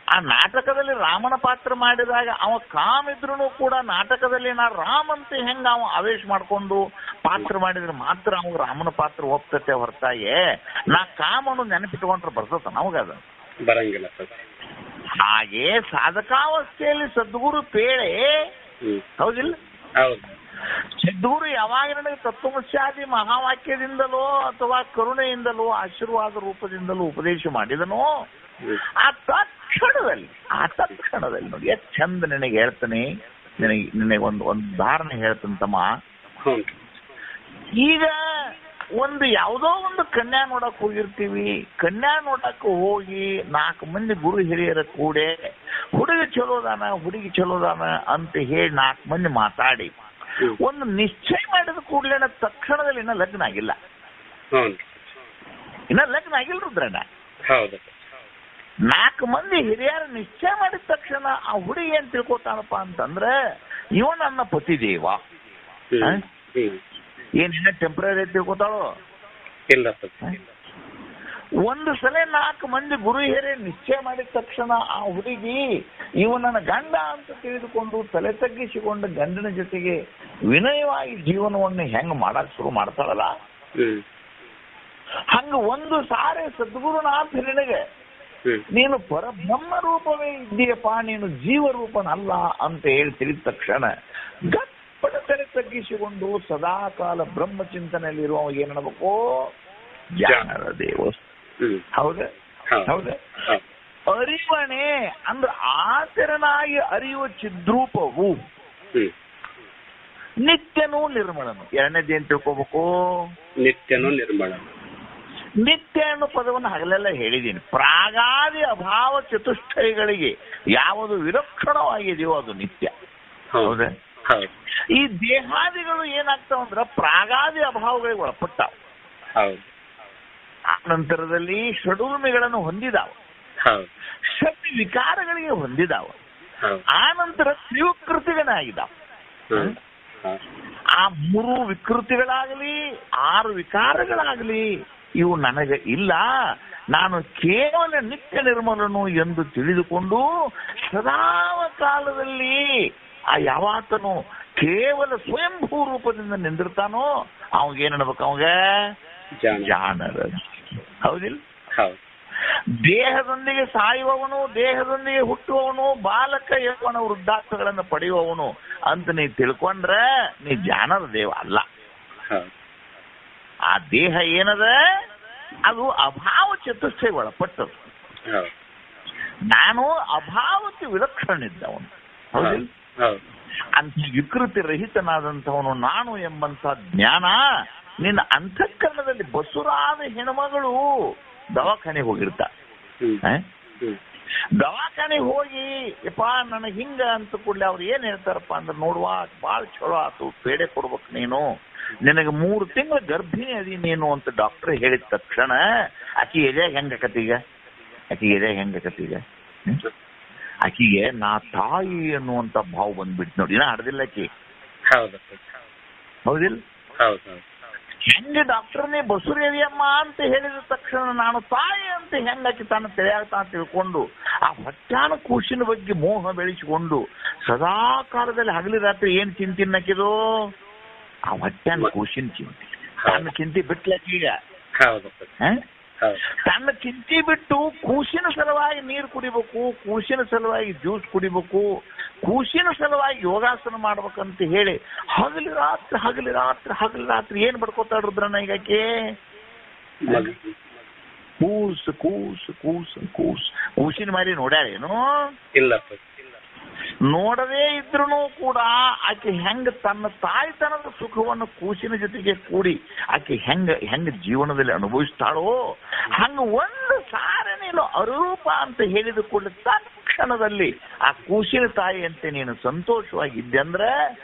Speaker 4: ಆ ನಾಟಕದಲ್ಲಿ ರಾಮನ ಪಾತ್ರ ಮಾಡಿದಾಗ ಅವ ಕಾಮ್ ಇದ್ರೂ ಕೂಡ ನಾಟಕದಲ್ಲಿ ನಾ ರಾಮ್ ಅಂತ ಹೆಂಗ ಅವ ಆವೇಶ ಮಾಡ್ಕೊಂಡು ಪಾತ್ರ ಮಾಡಿದ್ರೆ ಮಾತ್ರ ಅವಾಗ ರಾಮನ ಪಾತ್ರ ಒಪ್ತತೆ ಹೊರತಾಗೆ ನಾ ಕಾಮ್ ಅನ್ನೋದು ನೆನಪಿಟ್ಕೊಂಡ್ರೆ ಬರ್ತದ ನಮಗದ
Speaker 3: ಬರಂಗಿಲ್ಲ.
Speaker 4: ಹಾಗೆ ಸಾಧಕಾವಸ್ಥೆಯಲ್ಲಿ ಸದ್ಗುರು ಪೇಳೆ ಹೌದಿಲ್ಲ. ಸದ್ಗುರು ಯಾವಾಗ ನನಗೆ ತತ್ವಮಸ್ಯಾದಿ ಮಹಾವಾಕ್ಯದಿಂದಲೋ ಅಥವಾ ಕರುಣೆಯಿಂದಲೋ ಆಶೀರ್ವಾದ ರೂಪದಿಂದಲೋ ಉಪದೇಶ ಮಾಡಿದನೋ ಆ ತಕ್ಷಣದಲ್ಲಿ ನೋಡಿ ಎಷ್ಟು ಚಂದ ನಿನಗೆ ಹೇಳ್ತಾನೆ. ನಿನಗೆ ಒಂದು ಉದಾಹರಣೆ ಹೇಳ್ತಾನೆ ತಮ್ಮ. ಈಗ ಒಂದು ಯಾವುದೋ ಒಂದು ಕನ್ಯಾ ನೋಡಕ್ ಹೋಗಿರ್ತೀವಿ. ಕನ್ಯಾ ನೋಡಕ್ ಹೋಗಿ 4 ಮಂದಿ ಗುರು ಹಿರಿಯರ ಕೂಡೆ ಹುಡುಗಿ ಚಲೋದಾನ ಹುಡುಗಿ ಚಲೋದಾನ ಅಂತ ಹೇಳಿ 4 ಮಂದಿ ಮಾತಾಡಿ ಒಂದು ನಿಶ್ಚಯ ಮಾಡಿದ ಕೂಡಲೇ ತಕ್ಷಣದಲ್ಲಿ ಇನ್ನ ಲಗ್ನ ಆಗಿಲ್ಲ. ಇನ್ನ ಲಗ್ನ ಆಗಿಲ್ಲ ರುದ್ರಣ್ಣ. 4 ಮಂದಿ ಹಿರಿಯರ ನಿಶ್ಚಯ ಮಾಡಿದ ತಕ್ಷಣ ಆ ಹುಡುಗಿ ಏನ್ ತಿಳ್ಕೊತಾನಪ್ಪ ಅಂತಂದ್ರೆ ಇವ ನನ್ನ ಪತಿದೇವ. ಏನಿನ್ನ ಟೆಂಪ್ರರಿ ತಿಳ್ಕೊತಾಳೋ
Speaker 3: ಇಲ್ಲ.
Speaker 4: ಒಂದು ಸಲ 4 ಮಂದಿ ಗುರು ಹಿರಿಯ ನಿಶ್ಚಯ ಮಾಡಿದ ತಕ್ಷಣ ಆ ಹುಡುಗಿ ಇವ ನನ್ನ ಗಂಡ ಅಂತ ತಿಳಿದುಕೊಂಡು ತಲೆ ತಗ್ಗಿಸಿಕೊಂಡು ಗಂಡನ ಜೊತೆಗೆ ವಿನಯವಾಗಿ ಜೀವನವನ್ನು ಹೆಂಗ್ ಮಾಡಕ್ ಶುರು ಮಾಡ್ತಾಳಲ್ಲ, ಹಂಗ ಒಂದು ಸಾರಿ ಸದ್ಗುರುನಾಥ ನಿನಗೆ ನೀನು ಪರಬ್ರಹ್ಮ ರೂಪವೇ ಇದ್ದೀಯಪ್ಪ, ನೀನು ಜೀವರೂಪನಲ್ಲ ಅಂತ ಹೇಳಿ ತಿಳಿದ ತಕ್ಷಣ ಗಪ್ಪಟ ತಲೆ ತಗ್ಗಿಸಿಕೊಂಡು ಸದಾಕಾಲ ಬ್ರಹ್ಮಚಿಂತನೆಯಲ್ಲಿರುವ ಏನಬೇಕು ಜ್ಞಾನದ ದೇವ. ಹೌದ ಹೌದ. ಅರಿವಣೆ ಅಂದ್ರೆ ಆಚರಣಾಗಿ ಅರಿಯುವ ಚಿದ್ರೂಪವು ನಿತ್ಯನೂ ನಿರ್ಮಳನು. ಎರಡನೇದು ಏನ್ ತಿಳ್ಕೋಬೇಕು?
Speaker 3: ನಿತ್ಯನೂ ನಿರ್ಮಳನು.
Speaker 4: ನಿತ್ಯ ಅನ್ನೋ ಪದವನ್ನು ಹಗಲೆಲ್ಲ ಹೇಳಿದ್ದೀನಿ. ಪ್ರಾಗಾದಿ ಅಭಾವ ಚತುಷ್ಟಯಗಳಿಗೆ ಯಾವುದು ವಿಲಕ್ಷಣವಾಗಿದೆಯೋ ಅದು ನಿತ್ಯ. ಹೌದ. ಈ ದೇಹಾದಿಗಳು ಏನಾಗ್ತಾವಂದ್ರ ಪ್ರಾಗಾದಿ ಅಭಾವಗಳಿಗೆ ಒಳಪಟ್ಟಾವ. ಆ ನಂತರದಲ್ಲಿ ಷಡೂರ್ಮಿಗಳನ್ನು ಹೊಂದಿದಾವ, ಷಡ್ ವಿಕಾರಗಳಿಗೆ ಹೊಂದಿದಾವ, ಆ ನಂತರ ತ್ರಿವಿಕೃತಿಗಳಾಗಿದ್ದಾವ. ಆ 3 ವಿಕೃತಿಗಳಾಗಲಿ 6 ವಿಕಾರಗಳಾಗಲಿ ಇವು ನನಗೆ ಇಲ್ಲ. ನಾನು ಕೇವಲ ನಿತ್ಯ ನಿರ್ಮಲನು ಎಂದು ತಿಳಿದುಕೊಂಡು ಸದಾವ ಕಾಲದಲ್ಲಿ ಆ ಯಾವಾತನು ಕೇವಲ ಸ್ವಯಂಭೂ ರೂಪದಿಂದ ನಿಂದಿರ್ತಾನೋ ಅವಾಗೇನಬೇಕು? ಅವಾಗ ಜಾಣರ. ಹೌದಿಲ್ಲ? ದೇಹದೊಂದಿಗೆ ಸಾಯುವವನು, ದೇಹದೊಂದಿಗೆ ಹುಟ್ಟುವವನು, ಬಾಲಕ ಯೌವನ ವೃದ್ಧಾತ್ವಗಳನ್ನು ಪಡೆಯುವವನು ಅಂತ ನೀ ತಿಳ್ಕೊಂಡ್ರೆ ನೀ ಜಾಣರ ದೇವ ಅಲ್ಲ. ಆ ದೇಹ ಏನದ ಅದು ಅಭಾವ ಚತುಷ್ಟಯ ಒಳಪಟ್ಟದು. ನಾನು ಅಭಾವಕ್ಕೆ ವಿಲಕ್ಷಣಿದ್ದವನು. ಹೌದಿಲ್ಲ? ಅಂತ ವಿಕೃತಿ ರಹಿತನಾದಂಥವನು ನಾನು ಎಂಬಂತ ಜ್ಞಾನ ನಿನ್ನ ಅಂತಃಕರಣದಲ್ಲಿ ಬಸುರಾದ ಹೆಣ್ಮಗಳು ದವಾಖಾನೆ ಹೋಗಿರ್ತಾರೆ. ದವಾಖಾನೆ ಹೋಗಿ ಯಪ್ಪ ನನಗೆ ಹಿಂಗ ಅಂತ ಕೂಡಲೇ ಅವ್ರು ಏನ್ ಹೇಳ್ತಾರಪ್ಪ ಅಂದ್ರೆ, ನೋಡುವ ಬಾಳ್ ಚಲೋ ಆತು, ಪೇಡೆ ಕೊಡ್ಬೇಕು ನೀನು, ನಿನಗೆ 3 ತಿಂಗಳ ಗರ್ಭಿಣಿ ಅದಿ ನೀನು ಅಂತ ಡಾಕ್ಟರ್ ಹೇಳಿದ ತಕ್ಷಣ ಆಕಿ ಎದೆಯಾಗ ಹೆಂಗಕತ್ತೀಗ? ಆಕಿಗೆ ಎದೆಯಾಗ ಹೆಂಗಕತ್ತೀಗ? ಆಕಿಗೆ ನಾ ತಾಯಿ ಅನ್ನುವಂತ ಭಾವ ಬಂದ್ಬಿಟ್ಟು ನೋಡಿ. ನಾ ಹಡ್ದಿಲ್ಲ ಆಕಿ. ಹೌದಿಲ್ಲ? ಹೆಂಗೆ ಡಾಕ್ಟರ್ನೇ ಬಸುರೇವಿಯಮ್ಮ ಅಂತ ಹೇಳಿದ ತಕ್ಷಣ ನಾನು ತಾಯಿ ಅಂತ ಹೆಂಗಾಕಿ ತಾನು ತಿಳಿಯಾಗ್ತಾ ತಿಳ್ಕೊಂಡು ಆ ಹೊಟ್ಟಾನ ಕೂಸಿನ ಬಗ್ಗೆ ಮೋಹ ಬೆಳೆಸಿಕೊಂಡು ಸದಾ ಕಾಲದಲ್ಲಿ ಹಗಲಿ ರಾತ್ರಿ ಏನ್ ಚಿಂತಿನಕ್ಕಿದು? ಆ ಹೊಟ್ಟಾನ ಕೂಸಿನ ಚಿಂತೆ. ತನ್ನ ಚಿಂತೆ ಬಿಟ್ಲಕ್ಕೀಗ. ತನ್ನ ಚಿಂತೆ ಬಿಟ್ಟು ಕೂಸಿನ ಸಲುವಾಗಿ ನೀರು ಕುಡಿಬೇಕು, ಕೂಸಿನ ಸಲುವಾಗಿ ಜ್ಯೂಸ್ ಕುಡಿಬೇಕು, ಕೂಸಿನ ಸಲುವಾಗಿ ಯೋಗಾಸನ ಮಾಡ್ಬೇಕಂತ ಹೇಳಿ ಹಗಲಿ ರಾತ್ರಿ ಏನ್ ಬಡ್ಕೋತಾಡ್ರದ್ರನ್ನ ಈಗಕ್ಕೆ? ಕೂಸು ಕೂಸು ಕೂಸು ಕೂಸು ಕೂಸಿನ ಮಾರಿ ನೋಡ್ಯಾಳೇನು?
Speaker 3: ಇಲ್ಲಪ್ಪ.
Speaker 4: ನೋಡದೇ ಇದ್ರೂ ಕೂಡ ಆಕೆ ಹೆಂಗ ತನ್ನ ತಾಯ್ತನದ ಸುಖವನ್ನು ಕೂಸಿನ ಜೊತೆಗೆ ಕೂಡಿ ಆಕೆ ಹೆಂಗ ಜೀವನದಲ್ಲಿ ಅನುಭವಿಸ್ತಾಳೋ ಹಂಗ ಒಂದು ಸಾರಿ ನೀನು ಅರೂಪ ಅಂತ ಹೇಳಿದ ಕೂಡಲೇ ತಕ್ಷಣದಲ್ಲಿ ಆ ಕೂಸಿನ ತಾಯಿ ಅಂತ ನೀನು ಸಂತೋಷವಾಗಿದ್ದೆ ಅಂದ್ರೆ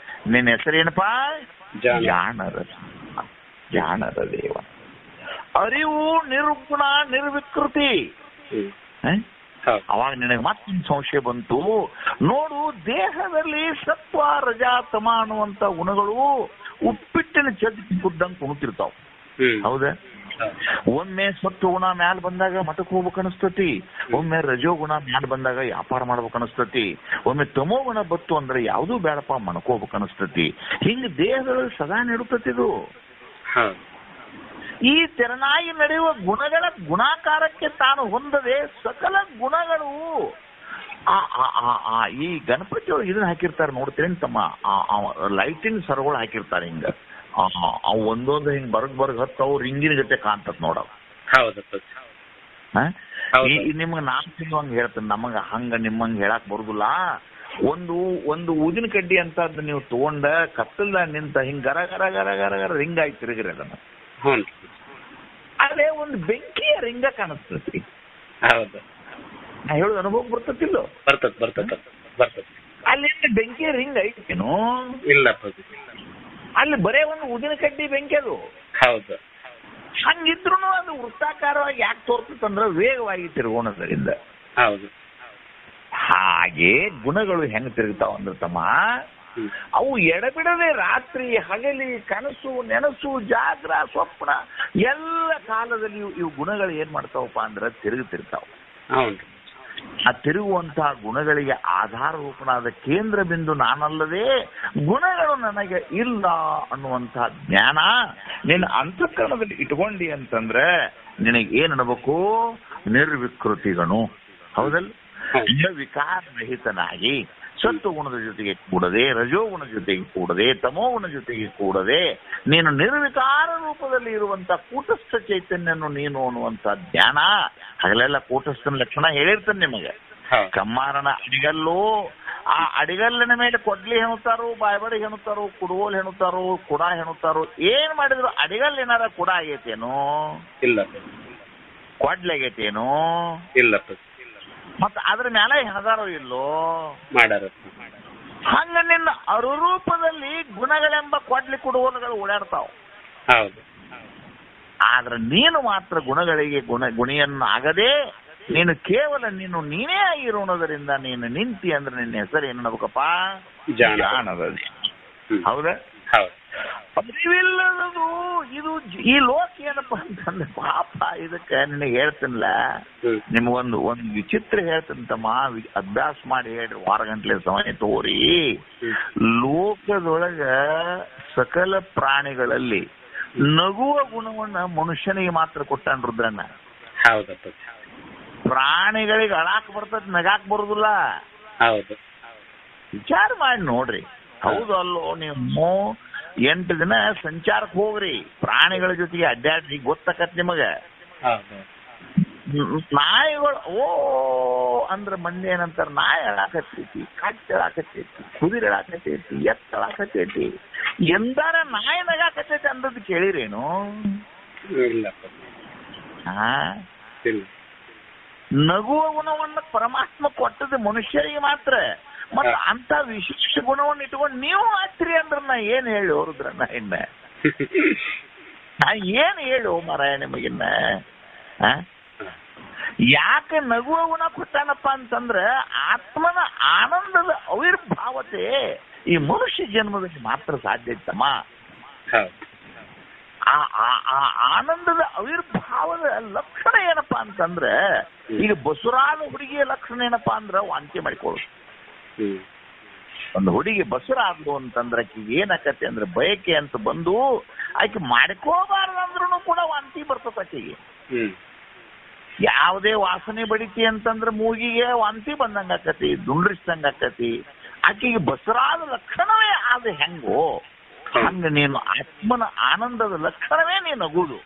Speaker 4: ನಿನ್ನ ಹೆಸರೇನಪ್ಪಾ? ಜಾಣರ ದೇವ. ಅರಿವು ನಿರ್ಗುಣ ನಿರ್ವಿಕೃತಿ. ಅವಾಗ ನಿನಗೆ ಮತ್ತೊಂದು ಸಂಶಯ ಬಂತು. ನೋಡು, ದೇಹದಲ್ಲಿ ಸತ್ವ ರಜ ತಮ ಅನ್ನುವಂತ ಗುಣಗಳು ಉಪ್ಪಿಟ್ಟಿನ ಚದ್ದಿ ಕುದ್ದಂಗೆ ಕುಣುತ್ತಿರ್ತಾವ. ಹೌದಾ? ಒಮ್ಮೆ ಸತ್ವ ಗುಣ ಮ್ಯಾಲ ಬಂದಾಗ ಮಠಕ್ಕೆ ಹೋಗ್ಬೇಕು ಅನಿಸ್ತತಿ, ಒಮ್ಮೆ ರಜೋ ಗುಣ ಮ್ಯಾಲ ಬಂದಾಗ ವ್ಯಾಪಾರ ಮಾಡ್ಬೇಕು ಅನಿಸ್ತತಿ, ಒಮ್ಮೆ ತಮೋ ಗುಣ ಬತ್ತು ಅಂದ್ರೆ ಯಾವ್ದೂ ಬೇಡಪ್ಪ ಮಣ್ಕೋಬೇಕು ಅನಿಸ್ತತಿ. ಹಿಂಗ ದೇಹದಲ್ಲಿ ಸದಾ ನೀಡುತ್ತತಿ ಇದು. ಈ ತೆರನಾಗಿ ನಡೆಯುವ ಗುಣಗಳ ಗುಣಾಕಾರಕ್ಕೆ ತಾನು ಹೊಂದದೆ ಸಕಲ ಗುಣಗಳು ಈ ಗಣಪತಿ ಒಳಗೆ ಇದನ್ನ ಹಾಕಿರ್ತಾರೆ ನೋಡ್ತೇನೆ ತಮ್ಮ, ಲೈಟಿಂಗ್ ಸರಗಳು ಹಾಕಿರ್ತಾರೆ ಹಿಂಗ. ಅವು ಒಂದೊಂದು ಹಿಂಗ್ ಬರ್ಗ್ ಹತ್ತವು ರಿಂಗಿನ ಜೊತೆ ಕಾಣ್ತತ್ ನೋಡವ್. ನಿಮ್ಗೆ ನಾನ್ ತಿಂಗ್ ಹೇಳ್ತೇನೆ, ನಮಗ ಹಂಗ ನಿಮ್ಮಂಗ್ ಹೇಳಕ್ ಬರುದಿಲ್ಲ. ಒಂದು ಊದಿನ ಕಡ್ಡಿ ಅಂತ ನೀವು ತಗೊಂಡ ಕತ್ತಲ್ದ ನಿಂತ ಹಿಂಗ್ ಗರ ಗರ ಗರ ಗರ ಗರ ರಿಂಗ್ ಆಗಿ ತಿರುಗಿರಿ ಅದನ್ನ. ಅದೇ ಒಂದು ಬೆಂಕಿಯ ರಿಂಗ ಕಾಣಿಸ್ತೈತಿ.
Speaker 3: ಹೌದು,
Speaker 4: ನಾ ಹೇಳುದು ಅನುಭವ ಬರ್ತತಿಲ್ಲೋ?
Speaker 3: ಬರ್ತದ.
Speaker 4: ಅಲ್ಲಿ ಬೆಂಕಿಯ ರಿಂಗ್ ಐತೇನು?
Speaker 3: ಇಲ್ಲಪ್ಪ,
Speaker 4: ಅಲ್ಲಿ ಬರೇ ಒಂದು ಊದಿನ ಕಡ್ಡಿ ಬೆಂಕಿ ಅದು.
Speaker 3: ಹೌದು.
Speaker 4: ಹಂಗಿದ್ರು ಅದು ವೃತ್ತಾಕಾರವಾಗಿ ಯಾಕೆ ತೋರ್ತಂದ್ರ ವೇಗವಾಗಿ ತಿರುಗೋಣದ್ರಿಂದ.
Speaker 3: ಹೌದು.
Speaker 4: ಹಾಗೆ ಗುಣಗಳು ಹೆಂಗ್ ತಿರುಗ್ತಾವ ಅಂದ್ರೆ ತಮ್ಮ, ಅವು ಎಡಬಿಡದೆ ರಾತ್ರಿ ಹಗಲಿ ಕನಸು ನೆನಸು ಜಾಗ್ರ ಸ್ವಪ್ನ ಎಲ್ಲ ಕಾಲದಲ್ಲಿ ಇವು ಗುಣಗಳು ಏನ್ ಮಾಡ್ತಾವಪ್ಪ ಅಂದ್ರೆ ತಿರುಗುತ್ತಿರ್ತಾವ. ಆ ತಿರುಗುವಂತಹ ಗುಣಗಳಿಗೆ ಆಧಾರ ರೂಪನಾದ ಕೇಂದ್ರ ಬಿಂದು ನಾನಲ್ಲದೆ ಗುಣಗಳು ನನಗೆ ಇಲ್ಲ ಅನ್ನುವಂತಹ ಜ್ಞಾನ ನಿನ್ನ ಅಂತಃಕರಣದಲ್ಲಿ ಇಟ್ಕೊಂಡಿ ಅಂತಂದ್ರೆ ನಿನಗೆ ಏನ್ ಅನ್ಬೇಕು? ನಿರ್ವಿಕೃತಿಗನು. ಹೌದಲ್ಲ? ವಿಕಾರ ರಹಿತನಾಗಿ ಸತ್ವ ಗುಣದ ಜೊತೆಗೆ ಕೂಡದೆ, ರಜೋಗುಣ ಜೊತೆಗೆ ಕೂಡದೆ, ತಮೋಗುಣ ಜೊತೆಗೆ ಕೂಡದೆ ನೀನು ನಿರ್ವಿಕಾರ ರೂಪದಲ್ಲಿ ಇರುವಂತ ಕೂಟಸ್ಥ ಚೈತನ್ಯನು ನೀನು ಅನ್ನುವಂತ ಜ್ಞಾನ. ಹಗಲೆಲ್ಲ ಕೂಟಸ್ಥನ ಲಕ್ಷಣ ಹೇಳಿರ್ತಾನೆ ನಿಮಗೆ. ಕಮ್ಮಾರನ ಅಡಿಗಲ್ಲು, ಆ ಅಡಿಗಲ್ಲಿನ ಮೇಲೆ ಕೊಡ್ಲಿ ಹೆಣುತ್ತಾರೋ, ಬಾಯ್ಬಡಿ ಹೆಣುತ್ತಾರೋ, ಕುಡುಗೋಲ್ ಹೆಣುತ್ತಾರೋ, ಕುಡ ಹೆಣುತ್ತಾರೋ, ಏನ್ ಮಾಡಿದ್ರು ಅಡಿಗಲ್ ಏನಾರ ಕುಡ ಆಗೈತೇನು?
Speaker 3: ಇಲ್ಲ.
Speaker 4: ಕೊಡ್ಲಾಗೈತೇನು?
Speaker 3: ಇಲ್ಲಪ್ಪ.
Speaker 4: ಮತ್ತ ಅದ್ರ ಮೇಲೆ ಹೆಣದಾರೋ ಇಲ್ಲೋ?
Speaker 3: ಮಾಡಾರ.
Speaker 4: ಹಂಗ ನಿನ್ನ ಅರುರೂಪದಲ್ಲಿ ಗುಣಗಳೆಂಬ ಕೊಡ್ಲಿ ಕುಡುಗೋಲುಗಳು ಓಡಾಡ್ತಾವ.
Speaker 3: ಹೌದು.
Speaker 4: ಆದ್ರೆ ನೀನು ಮಾತ್ರ ಗುಣಗಳಿಗೆ ಗುಣಿಯನ್ನಾಗದೆ ನೀನು ಕೇವಲ ನೀನೇ ಆಗಿರೋಣದರಿಂದ ನೀನು ನಿಂತಿ ಅಂದ್ರೆ ನಿನ್ನ ಹೆಸರು ಏನಬೇಕಪ್ಪ? ಜಾಣದ. ಹೌದಾ? ಅರಿವಿಲ್ಲದದು ಇದು ಈ ಲೋಕ ಏನಪ್ಪ ಅಂತಂದ್ರೆ ಪಾಪ. ಇದಕ್ಕೆ ನಿನಗೆ ಹೇಳ್ತೀನಲ್ಲ, ನಿಮ್ಗೊಂದು ವಿಚಿತ್ರ ಹೇಳ್ತೀನಿ ತಮ್ಮ, ಅಭ್ಯಾಸ ಮಾಡಿ ಹೇಳ್ರಿ, ವಾರ ಗಂಟ್ಲೆ ಸಮಯ ತೋರಿ. ಲೋಕದೊಳಗ ಸಕಲ ಪ್ರಾಣಿಗಳಲ್ಲಿ ನಗುವ ಗುಣವನ್ನ ಮನುಷ್ಯನಿಗೆ ಮಾತ್ರ ಕೊಟ್ಟಾನ ರುದ್ರಣ್ಣ.
Speaker 3: ಹೌದಪ್ಪ.
Speaker 4: ಪ್ರಾಣಿಗಳಿಗೆ ಅಳಾಕ್ ಬರ್ತದ, ನಗಾಕ್ ಬರುದಿಲ್ಲ.
Speaker 3: ಹೌದು.
Speaker 4: ವಿಚಾರ ಮಾಡಿ ನೋಡ್ರಿ. ಹೌದು ಅಲ್ಲೋ? ನೀವು 8 ದಿನ ಸಂಚಾರಕ್ಕೆ ಹೋಗ್ರಿ, ಪ್ರಾಣಿಗಳ ಜೊತೆಗೆ ಅಡ್ಡಾಡ್ರಿ, ಗೊತ್ತಾಕತ್ ನಿಮಗ. ನಾಯಿಗಳು ಓ ಅಂದ್ರ ಮಂದಿ ಏನಂತಾರ, ನಾಯಿ ಅಳಾಕತ್ತೈತಿ, ಕಟ್ಟ ಅಳಾಕತ್ತೈತಿ, ಕುದುರೆ ಅಳಾಕತ್ತೈತಿ, ಎತ್ತ ಅಳಾಕತ್ತೈತಿ, ಎಂದಾರ ನಾಯಿ ನಗಾಕತ್ತೈತಿ ಅಂದದ್ದು ಕೇಳಿರೇನು? ನಗುವ ಗುಣವನ್ನ ಪರಮಾತ್ಮ ಕೊಟ್ಟದ್ದು ಮನುಷ್ಯರಿಗೆ ಮಾತ್ರ. ಮತ್ತ ಅಂತ ವಿಶೇಷ ಗುಣವನ್ನು ಇಟ್ಕೊಂಡು ನೀವು ಆತ್ರಿ ಅಂದ್ರ ನಾ ಏನ್ ಹೇಳಿ ಹೋರುದ್ರಣ್ಣ? ಇನ್ನ ನಾ ಏನ್ ಹೇಳು ಮಾರಾಯ ನಿಮಗಿನ್ನ? ಯಾಕೆ ನಗುವ ಗುಣ ಕೊಟ್ಟಾನಪ್ಪ ಅಂತಂದ್ರ ಆತ್ಮನ ಆನಂದದ ಅವಿರ್ಭಾವತೆ ಈ ಮನುಷ್ಯ ಜನ್ಮದಲ್ಲಿ ಮಾತ್ರ ಸಾಧ್ಯ ಇತ್ತಮ್ಮ. ಆ ಆನಂದದ ಅವಿರ್ಭಾವದ ಲಕ್ಷಣ ಏನಪ್ಪಾ ಅಂತಂದ್ರೆ, ಈಗ ಬಸುರಾದ ಹುಡುಗಿಯ ಲಕ್ಷಣ ಏನಪ್ಪಾ ಅಂದ್ರ ವಾಂತಿ ಮಾಡಿಕೊಳ್ಳು. ಒಂದು ಹುಡುಗಿ ಬಸುರಾದ್ಲು ಅಂತಂದ್ರೆ ಆಕಿಗೆ ಏನಾಕತ್ತೆ ಅಂದ್ರೆ ಬಯಕೆ ಅಂತ ಬಂದು ಆಕೆ ಮಾಡ್ಕೋಬಾರ್ದಂದ್ರೂ ಕೂಡ ವಾಂತಿ ಬರ್ತದ ಆಕೆಗೆ. ಯಾವುದೇ ವಾಸನೆ ಬಡಿತಿ ಅಂತಂದ್ರೆ ಮೂಗಿಗೆ ವಾಂತಿ ಬಂದಂಗ ಆಕತಿ, ದುಂಡ್ರಿಸ್ದಂಗ ಆಕತಿ. ಆಕೆಗೆ ಬಸರಾದ ಲಕ್ಷಣವೇ ಆದ ಹೆಂಗೋ ಹಂಗ ನೀನು ಆತ್ಮನ ಆನಂದದ ಲಕ್ಷಣವೇ ನೀನು ನಗುದು.